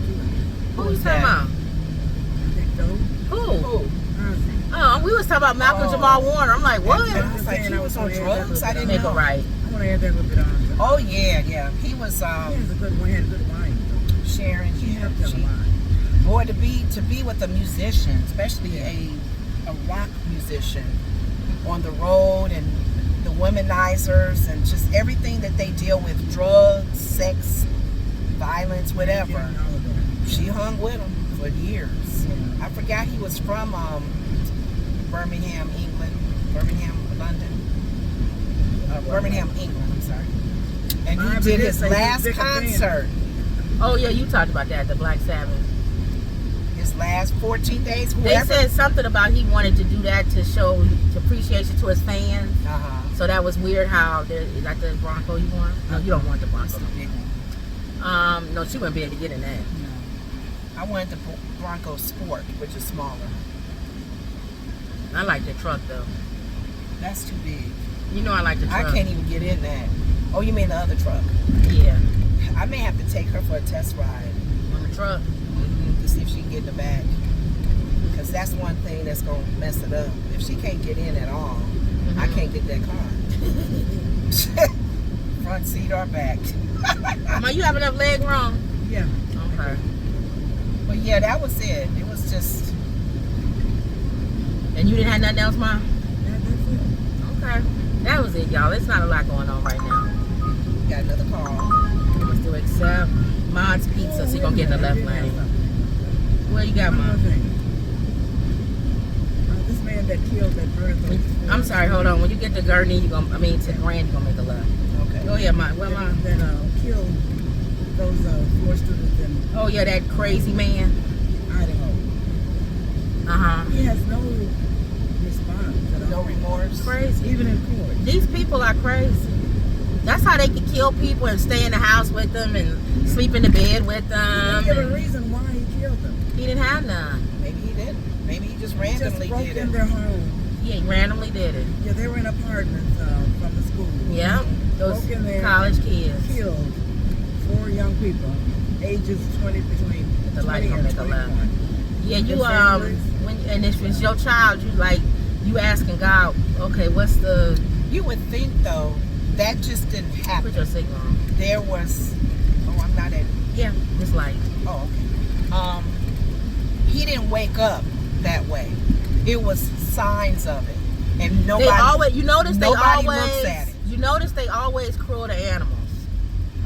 who you Who's talking that? about? I think dope. Who? Who? Ozzy. Oh, we was talking about Malcolm Jamal Warner. I'm like, what? I was like, he was on drugs? I didn't Make it know. right. I want to add that little bit on. Oh, yeah. He was, He has a good one. He had a good wine. Sharon, He yeah. helped him a She, lot. boy, to be with a musician, especially a rock musician, on the road, and the womanizers, and just everything that they deal with, drugs, sex, violence, whatever. Yeah, all of that. She hung with him for years. Yeah. I forgot he was from Birmingham, England, Birmingham, London, Birmingham, England. I'm sorry. And he Marvin did did his say he was last big a fan. concert. Oh yeah, you talked about that, the Black Sabbath. His last 14 days. They Whoever. said something about he wanted to do that to show appreciation to his fans. So that was weird how is that the Bronco you want? No, you don't want the That's Bronco. the big one. No, she wouldn't be able to get in that. I wanted the Bronco Sport, which is smaller. I like the truck though. That's too big. You know I like the truck. I can't even get in that. Oh, you mean the other truck? Yeah, I may have to take her for a test ride on the truck. to see if she can get in the back. Because that's one thing that's going to mess it up. If she can't get in at all, I can't get that car. Front seat or back. Ma, you have enough leg room? Yeah. Okay. But yeah, that was it. It was just, And you didn't have nothing else, Ma? That's it. Okay. That was it, y'all. It's not a lot going on right now. got another call. Let's do accept Mod's Pizza, so you're going to get in the left lane. Where you got, One more Ma? thing. This man that killed that bird. I'm sorry, hold on. When you get to Gurney, to Grand, you're going to make a left. Okay. Go ahead, Ma. Where, Ma? That killed those 4 students in Oh, yeah, that crazy man. Idaho. Uh-huh. He has no response at all. No remorse. Crazy. Even in court. These people are crazy. That's how they can kill people and stay in the house with them and sleep in the bed with He them. didn't give a reason why he killed them. He didn't have none. Maybe he didn't. Maybe he just He just randomly broke did in it. their home. He randomly did it. Yeah, they were in apartments from the school. Yeah. Those Broke in there, college kids. killed 4 young people, ages 20 between The light 20 gonna and make a left. 21. Yeah, you Their families. and if it's your child, you asking God, okay, what's the You would think though that just didn't put happen. your signal on? There was. Oh, I'm not at. Yeah, this light. Oh, okay. He didn't wake up that way. It was signs of it, and nobody. They always, you notice they nobody always, looks at it. you notice they always cruel to animals.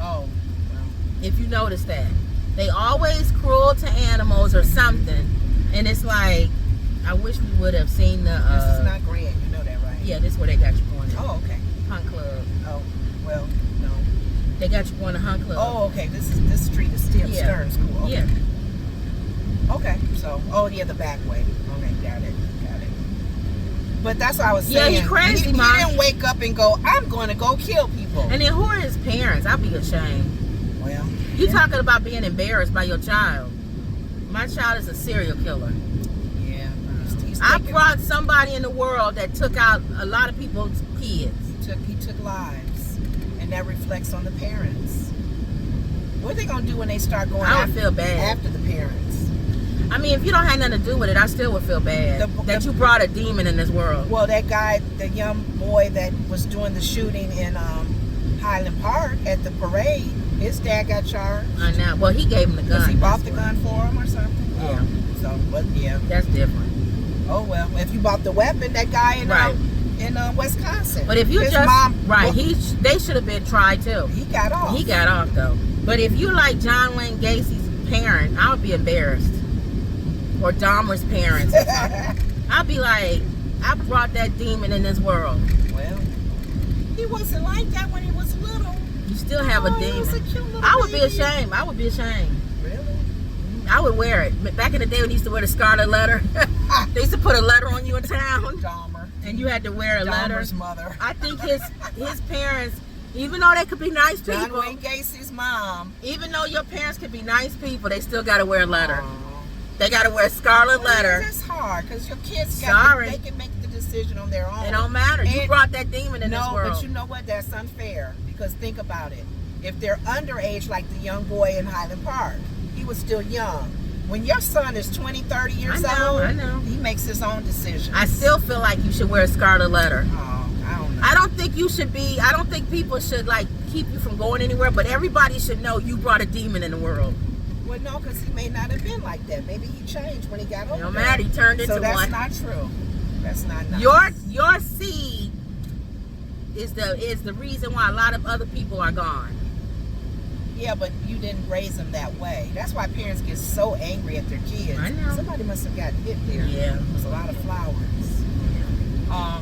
Oh, well, If you notice that, they always cruel to animals or something, and it's like, I wish we would have seen the. this is not Grand. You know that, right? Yeah, this is where they got you going. To. Oh, okay. Hunt Club. Oh, well, no. They got you going to Hunt Club. Oh, okay. This street is still Yeah. Stern School. Okay. Yeah. Okay. So, the back way. Okay, got it. But that's what I was Yeah, saying. he crazy, he Mom. didn't wake up and go, I'm going to go kill people. And then who are his parents? I'd be ashamed. Well, You talking about being embarrassed by your child. My child is a serial killer. yeah. He's I taking- brought somebody in the world that took out a lot of people's kids. He took lives, and that reflects on the parents. What are they gonna do when they start going I would feel bad. after the parents? I mean, if you don't have nothing to do with it, I still would feel bad that you brought a demon in this world. Well, that guy, the young boy that was doing the shooting in Highland Park at the parade, his dad got charged I know. Well, he gave him the gun. because he bought the that's gun for him or something. Yeah. Oh, so, but yeah. what- That's different. Oh well, if you bought the weapon, that guy Right. in Wisconsin. But if you his just mom, right, well, they should have been tried too. he got off. He got off though. But if you like John Wayne Gacy's parent, I would be embarrassed. Or Dahmer's parents. I'd be like, I brought that demon in this world. Well, he wasn't like that when he was little. You still have a He was a demon. cute little I would be baby. ashamed. I would be ashamed. Really? I would wear it. But back in the day when they used to wear the scarlet letter, they used to put a letter on you in town, Dahmer. and you had to wear a letter. Dahmer's mother. I think his parents, even though they could be nice John people, Wayne Gacy's mom. even though your parents could be nice people, they still got to wear a letter. Aw. They got to wear a scarlet letter. It's hard because your kids Sorry. they can make the decision on their own. It don't matter. You And- brought that demon in this No, world. but you know what? That's unfair because think about it. If they're underage, like the young boy in Highland Park, he was still young. When your son is 20, 30 years old, I know. he makes his own decisions. I still feel like you should wear a scarlet letter. Oh, I don't know. I don't think you should be. I don't think people should like keep you from going anywhere. But everybody should know you brought a demon in the world. Well, no, because he may not have been like that. Maybe he changed when he got older. No matter. He turned into So that's one. not true. That's not nice. Your seed is the reason why a lot of other people are gone. Yeah, but you didn't raise them that way. That's why parents get so angry at their kids. I know. Somebody must have gotten hit there. Yeah. There was a lot of flowers.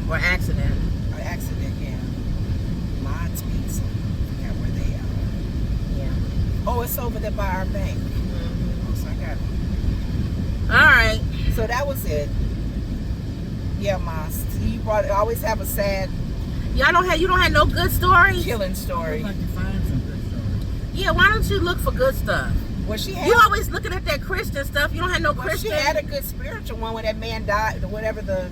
Or accident. An accident, yeah. Mott's Pizza. I forgot where they are. Yeah. Oh, it's over there by our bank. Oh, so I got it. All right. So that was it. Yeah, Ma. You always have a sad You don't have no good stories. killing I'd story. like to find some good stories. Yeah. Why don't you look for good stuff? Well, she had. You always looking at that Christian stuff. You don't have no Well, Christian. she had a good spiritual one when that man died. Whatever the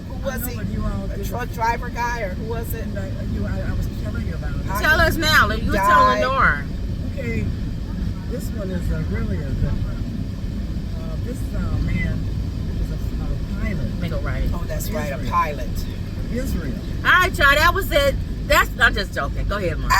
who was I know he? what you all A did. truck driver guy or who was it? And I was telling you about it. Tell us now. You were telling Nora. Okay, this one is really a good one. This man is a pilot Let me go right. Oh, that's right, a Israel. pilot. from Israel. All right, y'all. That was it. I'm just joking. Go ahead, Mom.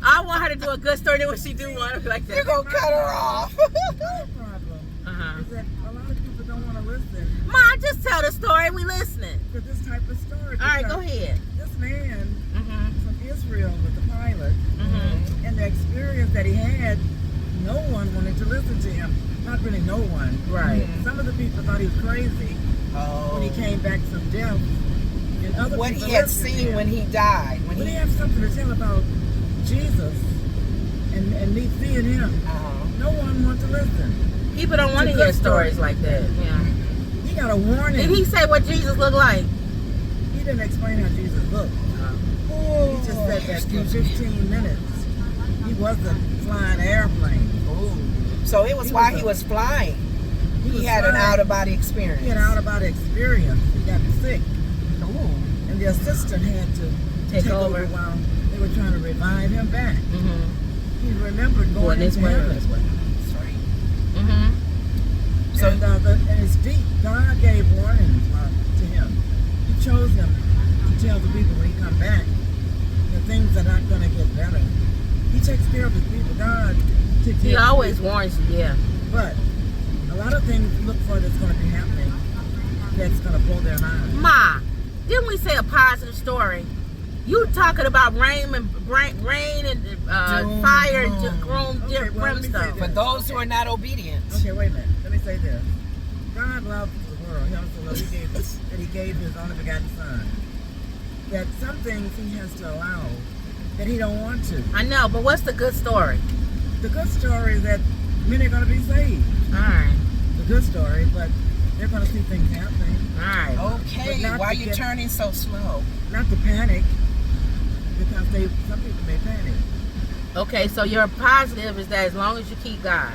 I want her to do a good story. Then when she do one like You're that. gonna cut her off. The problem Uh-huh. is that a lot of people don't want to listen Mom, just tell the story. We listening. to this type of story. All right, because go ahead. This man Mm-hmm. from Israel with the pilot Mm-hmm. and the experience that he had, no one wanted to listen to him. Not really no one. Right. Some of the people thought he was crazy Oh. when he came back from death. And other What people he had listened to seen him. when he died. When he had something to tell about Jesus and me seeing him, no one wanted to listen. People don't want to It's a hear good story. stories like that. Yeah. He got a warning. Did he say what Jesus looked like? He didn't explain how Jesus looked. Oh. He just said that for 15 minutes he wasn't flying an airplane. So it was He while was he a- was flying. He He was had an flying. out of body experience. He had an out-of-body experience. He got sick. Ooh. And the assistant had to Take take over. over while they were trying to revive him back. Mm-hmm. He remembered going this into way or heaven. this way? That's right. Mm-hmm. So- And it's deep. God gave warnings to him. He chose him to tell the people when he come back the things are not going to get better. He takes care of his people. God takes care He of his always people. warns you, yeah. But a lot of things look for that's going to be happening that's going to blow their mind. Ma, didn't we say a positive story? You talking about rain and Doom, fire and boom. Okay, well, let me say brimstone? For this. those who are not obedient. Okay, wait a minute. Let me say this. God loves the world. He also loves that he gave his only begotten son. That some things he has to allow that he don't want to. I know, but what's the good story? The good story is that many are going to be saved. All right, The good story, but they're going to see things happening. all right. Okay, But not why are to you get- turning so slow? Not to panic, because some people may panic. Okay, so your positive is that as long as you keep God.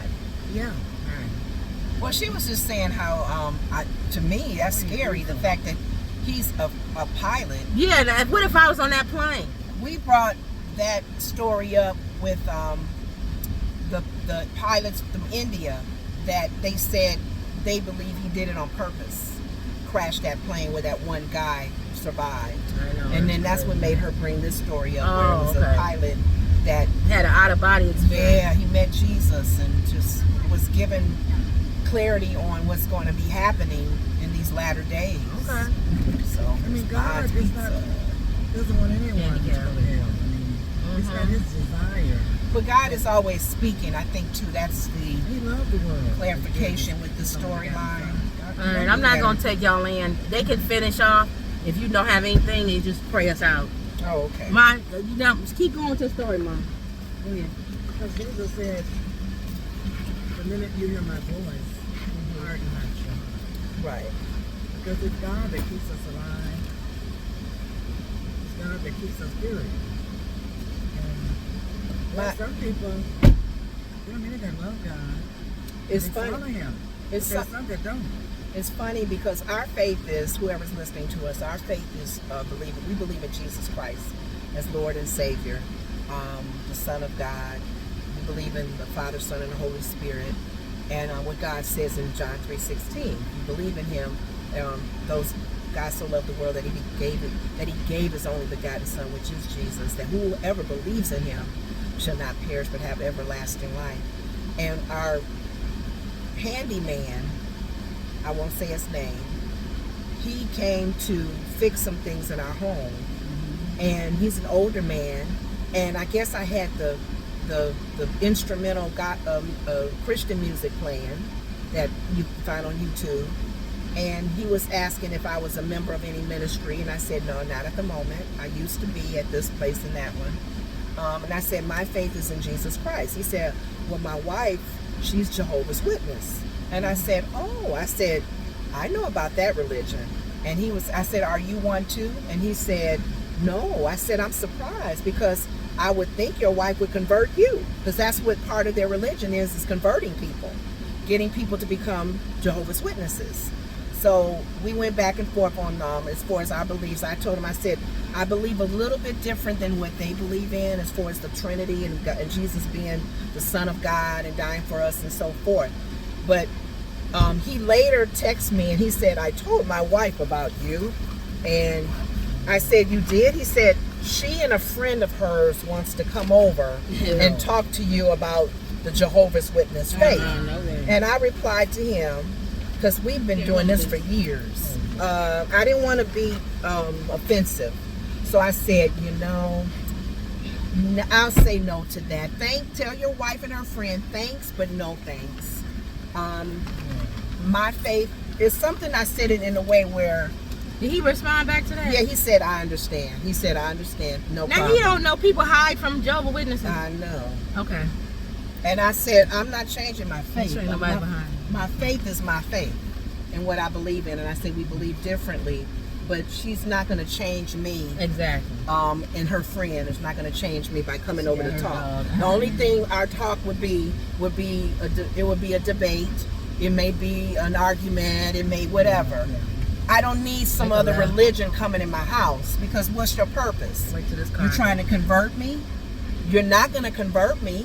Yeah. All right. Well, she was just saying how, to me, that's scary. The fact that he's a pilot. Yeah, now, what if I was on that plane? We brought that story up with the pilots from India that they said they believe he did it on purpose, crashed that plane where that one guy survived. I know. And then that's what made her bring this story up, where it Oh, was okay. a pilot that, had an out of body experience. yeah, he met Jesus and just was given clarity on what's going to be happening in these latter days. Okay. So, I mean, God God's is not, pizza. doesn't want anyone to go to Yeah. hell. I mean, it's not his desire. But God is always speaking. I think too. That's the He loved the world. clarification with the storyline. All right, I'm not gonna take y'all in. They can finish off. If you don't have anything, then just pray us out. Oh, okay. Mom, you know, just keep going with your story, Mom. Go ahead. Because Jesus said, the minute you hear my voice, harden not your heart. Right. Because it's God that keeps us alive. It's God that keeps us good. And there are some people, there are many that love God. It's They follow funny. Him. It's There's so- some that don't. It's funny because our faith is, whoever's listening to us, our faith is we believe in Jesus Christ as Lord and Savior, the Son of God. We believe in the Father, Son, and the Holy Spirit, and what God says in John 3:16. You believe in Him. Those God so loved the world that He gave His only begotten Son, which is Jesus, that whoever believes in Him shall not perish but have everlasting life. And our handyman, I won't say his name, he came to fix some things in our home, and he's an older man, and I guess I had the instrumental Christian music playing that you can find on YouTube, and he was asking if I was a member of any ministry, and I said no, not at the moment. I used to be at this place and that one, and I said my faith is in Jesus Christ. He said, well, my wife, she's Jehovah's Witness. And I said, oh, I know about that religion. And I said, are you one too? And he said, no. I said, I'm surprised, because I would think your wife would convert you, because that's what part of their religion is converting people, getting people to become Jehovah's Witnesses. So we went back and forth on as far as our beliefs. I told him, I said, I believe a little bit different than what they believe in as far as the Trinity and Jesus being the Son of God and dying for us and so forth. But he later texted me and he said, I told my wife about you. And I said, you did? He said, she and a friend of hers wants to come over and talk to you about the Jehovah's Witness faith. And I replied to him, because we've been doing this for years. I didn't want to be offensive. So I said, I'll say no to that. Tell your wife and her friend thanks, but no thanks. My faith is something, I said it in a way where... Did he respond back to that? Yeah, he said, I understand. He said, I understand. No problem. Now, he don't know people hide from Jehovah's Witnesses. I know. Okay. And I said, I'm not changing my faith. Ain't nobody behind. My faith is my faith and what I believe in. And I said, we believe differently, but she's not going to change me. Exactly. And her friend is not going to change me by coming over to talk. The only thing our talk would be a debate. It may be an argument. It may whatever. I don't need some other religion coming in my house, because what's your purpose? Wait till this car. You're trying to convert me? You're not going to convert me.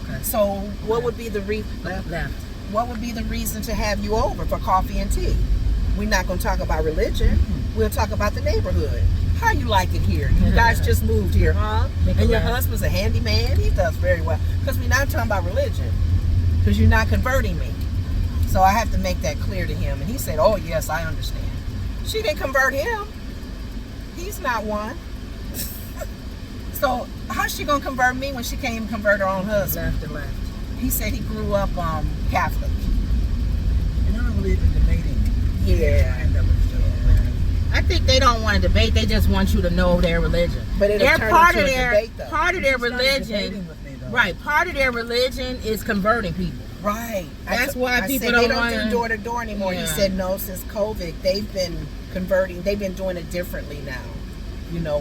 Okay. So what would be the What would be the reason to have you over for coffee and tea? We're not going to talk about religion. We'll talk about the neighborhood. How you like it here? You guys just moved here, huh? And your husband's a handyman. He does very well. Because we're not talking about religion. Because you're not converting me. So I have to make that clear to him. And he said, oh, yes, I understand. She didn't convert him. He's not one. So how's she going to convert me when she can't even convert her own husband? Left. He said he grew up Catholic. And I don't believe in debating. Yeah. I think they don't want to debate. They just want you to know their religion. But they're part of their religion. Right. Part of their religion is converting people. Right. That's why people don't want do door to door anymore. Yeah. He said no, since COVID, they've been converting. They've been doing it differently now.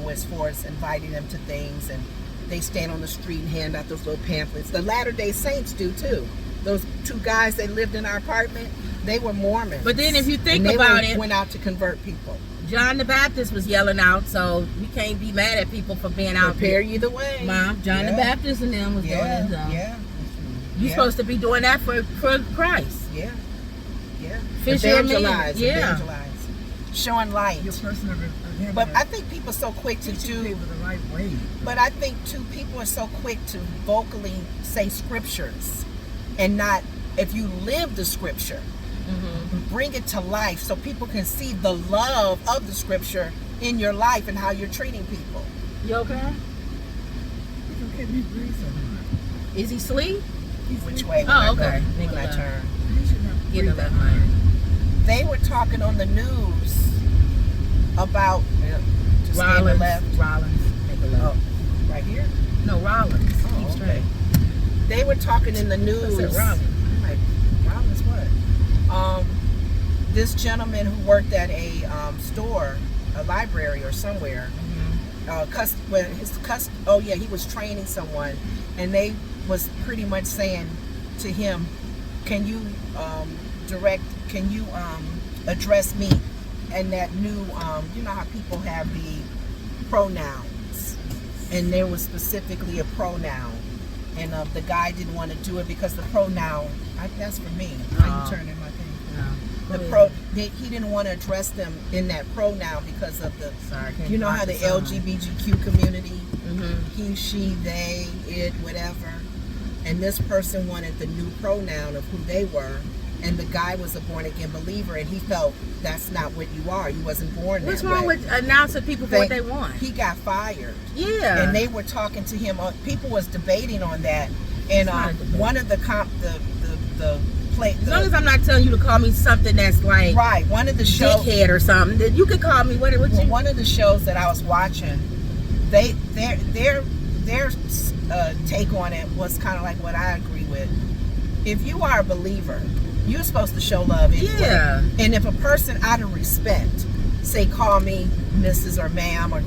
As far as inviting them to things, and they stand on the street and hand out those little pamphlets. The Latter-day Saints do too. Those two guys that lived in our apartment, they were Mormons. But then if you think about it, went out to convert people. John the Baptist was yelling out, so we can't be mad at people for being out there. Prepare either way. Mom, John the Baptist and them was doing it. Yeah. You're supposed to be doing that for Christ. Yeah. Evangelize. Showing light. Your person but I think people are so quick to do the right way. But I think too, people are so quick to vocally say scriptures, and not, if you live the scripture, bring it to life so people can see the love of the scripture in your life and how you're treating people. You okay? He's okay. He breathes so hard. Is he asleep? Which way? Okay. When I turn. He should not Get breathe that that hard. They were talking on the news about Rollins. Make a left. Oh, right here? No, Rollins. Oh, Keep straight. okay. They were talking in the news. I said Rollins. I'm like, Rollins what? This gentleman who worked at a store, a library or somewhere, he was training someone, and they was pretty much saying to him, can you address me? And that new, you know how people have the pronouns, and there was specifically a pronoun and the guy didn't want to do it because the pronoun. That's for me. How you turning my thing? No. He didn't want to address them in that pronoun because of the. Sorry, I can't You know block how the the song. LGBTQ community, Mhm. he, she, they, it, whatever, and this person wanted the new pronoun of who they were, and the guy was a born again believer, and he felt that's not what you are. You wasn't born What's that wrong way. with announcing people for what they want? He got fired. Yeah. And they were talking to him. People was debating on that, and It's not a debate. one of the play. As long as I'm not telling you to call me something that's like Right, one of the shows. dickhead or something, then you can call me what you. Well, one of the shows that I was watching, their take on it was kind of like what I agree with. If you are a believer, you're supposed to show love anyway. Yeah. And if a person out of respect, say call me Mrs. or Ma'am or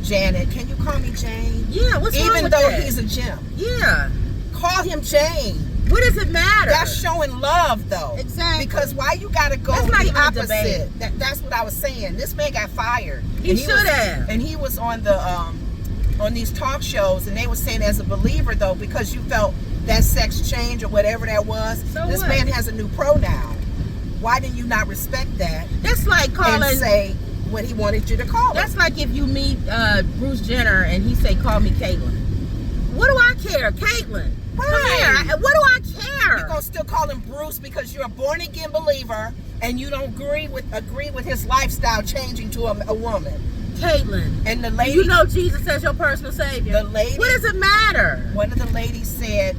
Janet, can you call me Jane? Yeah, what's wrong Even with though that? he's a Jim, Yeah. call him Jane. What does it matter? That's showing love, though. Exactly. Because why you gotta go That's not the even a opposite? debate. That's what I was saying. This man got fired. He And should was- have. And he was on the on these talk shows, and they were saying as a believer though, because you felt that sex change or whatever that was, So this what? man has a new pronoun. Why did you not respect that That's like calling. and say what he wanted you to call That's him? like if you meet Bruce Jenner and he say, "Call me Caitlyn." What do I care, Caitlyn? Come Right. here. What do I care? You're gonna still call him Bruce because you're a born again believer and you don't agree with his lifestyle changing to a woman. Caitlyn. And the Do lady, you know Jesus as your personal savior? The lady- What does it matter? one of the ladies said,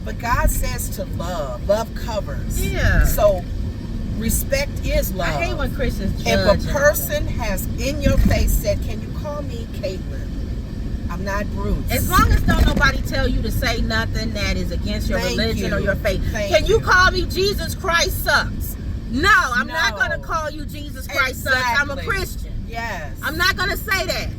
but God says to love. Love covers. Yeah. So respect is love. I hate when Christians judge. If a and all person has in your face said, can you call me Caitlyn? I'm not Bruce. that. As long as don't nobody tell you to say nothing that is against your Thank religion you. or your faith. Thank Can you you. call me Jesus Christ sucks? No, I'm not No. going to call you Jesus Christ sucks. I'm a Exactly. Christian. Yes. I'm not going to say that.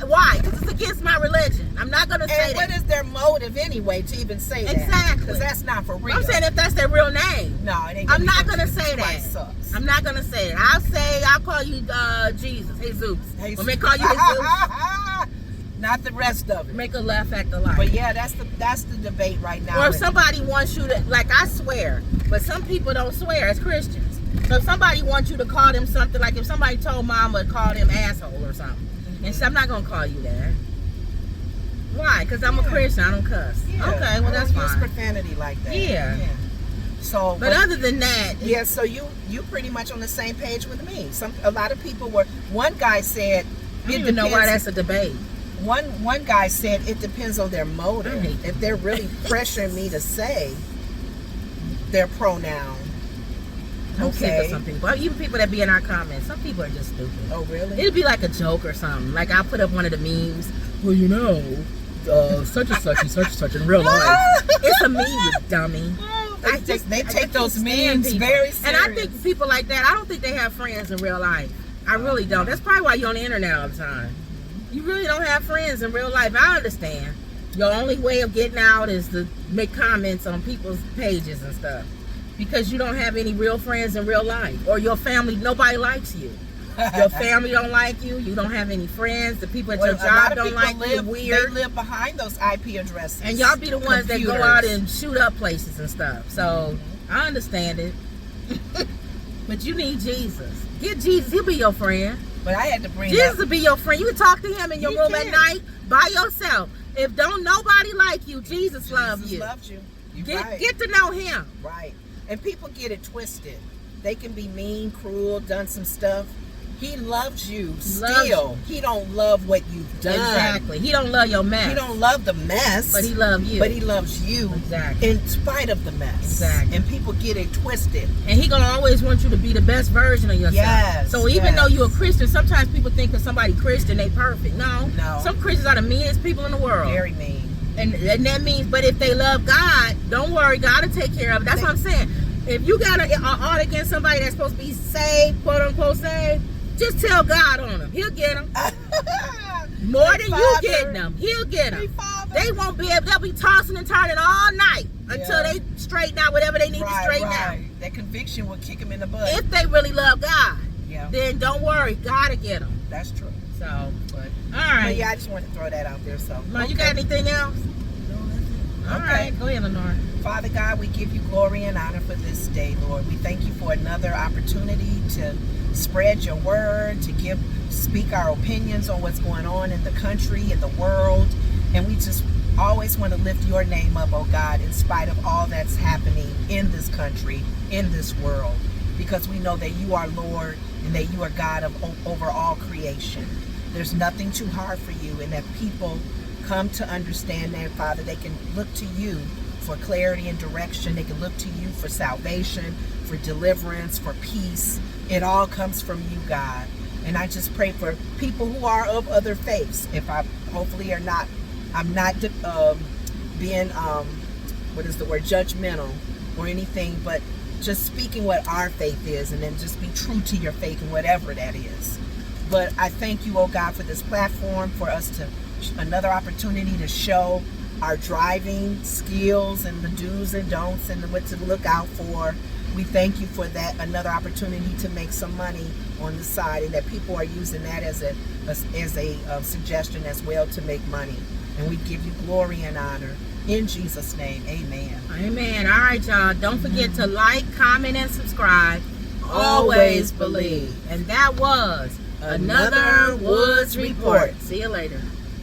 Why? Because it's against my religion. I'm not going to say And what that. is their motive anyway to even say that? Exactly. Because that's not for real. I'm saying if that's their real name. No, it ain't. I'm not be gonna Jesus say that. Christ Sucks. I'm not going to say it. I'll call you Jesus. Jesus. Hey, Let me call you Jesus. Not the rest of it. Make a laugh, act a lie. But yeah, that's the debate right now. Or if somebody wants you to, like I swear, but some people don't swear as Christians. So if somebody wants you to call them something, like if somebody told mama to call them asshole or something, and so I'm not going to call you that. Why? Because I'm a Yeah. Christian. I don't cuss. Yeah, Okay, well I that's don't use fine. profanity like that. Yeah. So, But other than that, yeah, so you pretty much on the same page with me. A lot of people were. One guy said, I don't even know why that's a debate. One guy said it depends on their motive. I hate If they're really pressuring me to say their pronoun. I'm sick of Okay. some people. Even people that be in our comments. Some people are just stupid. Oh really? It'd be like a joke or something. Like I'll put up one of the memes. Well, you know, such and such in real life. It's a meme, you dummy. I They take can't those stand memes people. very And I serious. think people like that, I don't think they have friends in real life. I really don't. That's probably why you're on the internet all the time. You really don't have friends in real life. I understand. Your only way of getting out is to make comments on people's pages and stuff. Because you don't have any real friends in real life. Or your family, nobody likes you. Your family don't like you. You don't have any friends. The people at your a lot job of don't people like you. live, Weird. They live behind those IP addresses. And y'all be the ones that go Computers. out and shoot up places and stuff. So I understand it. But you need Jesus. Get Jesus. He'll be your friend. But I had to bring Jesus up. will be your friend. You can talk to him in your You room at can. night by yourself. If don't nobody like you, Jesus loves Jesus you. loves you. You Get right. get to know him. Right. And people get it twisted. They can be mean, cruel, done some stuff. He loves you Loves still. He don't love what you've done. Exactly. He don't love your mess. He don't love the mess. but he loves you. But he loves you Exactly. in spite of the mess. Exactly. And people get it twisted. And he gonna always want you to be the best version of yourself. Yes, So even yes. though you're a Christian, sometimes people think that somebody Christian, they perfect. No. No. Some Christians are the meanest people in the world. Very mean. And that means, but if they love God, don't worry, God will take care of it. That's what I'm saying. If you got an ought against somebody that's supposed to be saved, quote unquote saved, just tell God on them. He'll get them. More Hey, than you Father. getting them. He'll get Hey, them. Father. They won't be able, they'll be tossing and turning all night until Yeah. they straighten out whatever they need to straighten out. That conviction will kick him in the butt. If they really love God, Yeah, then don't worry, God will get them. that's true. So, but, all But right. yeah, I just wanted to throw that out there. So, Ma, you got anything else? No, All right, go ahead, Lenore. Father God, we give you glory and honor for this day, Lord. We thank you for another opportunity to spread your word, to speak our opinions on what's going on in the country, in the world. And we just always want to lift your name up, oh God, in spite of all that's happening in this country, in this world, because we know that you are Lord and that you are God over all creation. There's nothing too hard for you, and that people come to understand that, Father, they can look to you for clarity and direction. They can look to you for salvation, for deliverance, for peace. It all comes from you, God. And I just pray for people who are of other faiths. If I hopefully are not, I'm not being judgmental or anything, but just speaking what our faith is, and then just be true to your faith and whatever that is. But I thank you, oh God, for this platform, for us to another opportunity to show our driving skills and the do's and don'ts and what to look out for. We thank you for that, another opportunity to make some money on the side, and that people are using that as a suggestion as well to make money. And we give you glory and honor. In Jesus' name, amen. Amen. All right, y'all. Don't forget to like, comment, and subscribe. Always believe. And that was another Woods Report. See you later.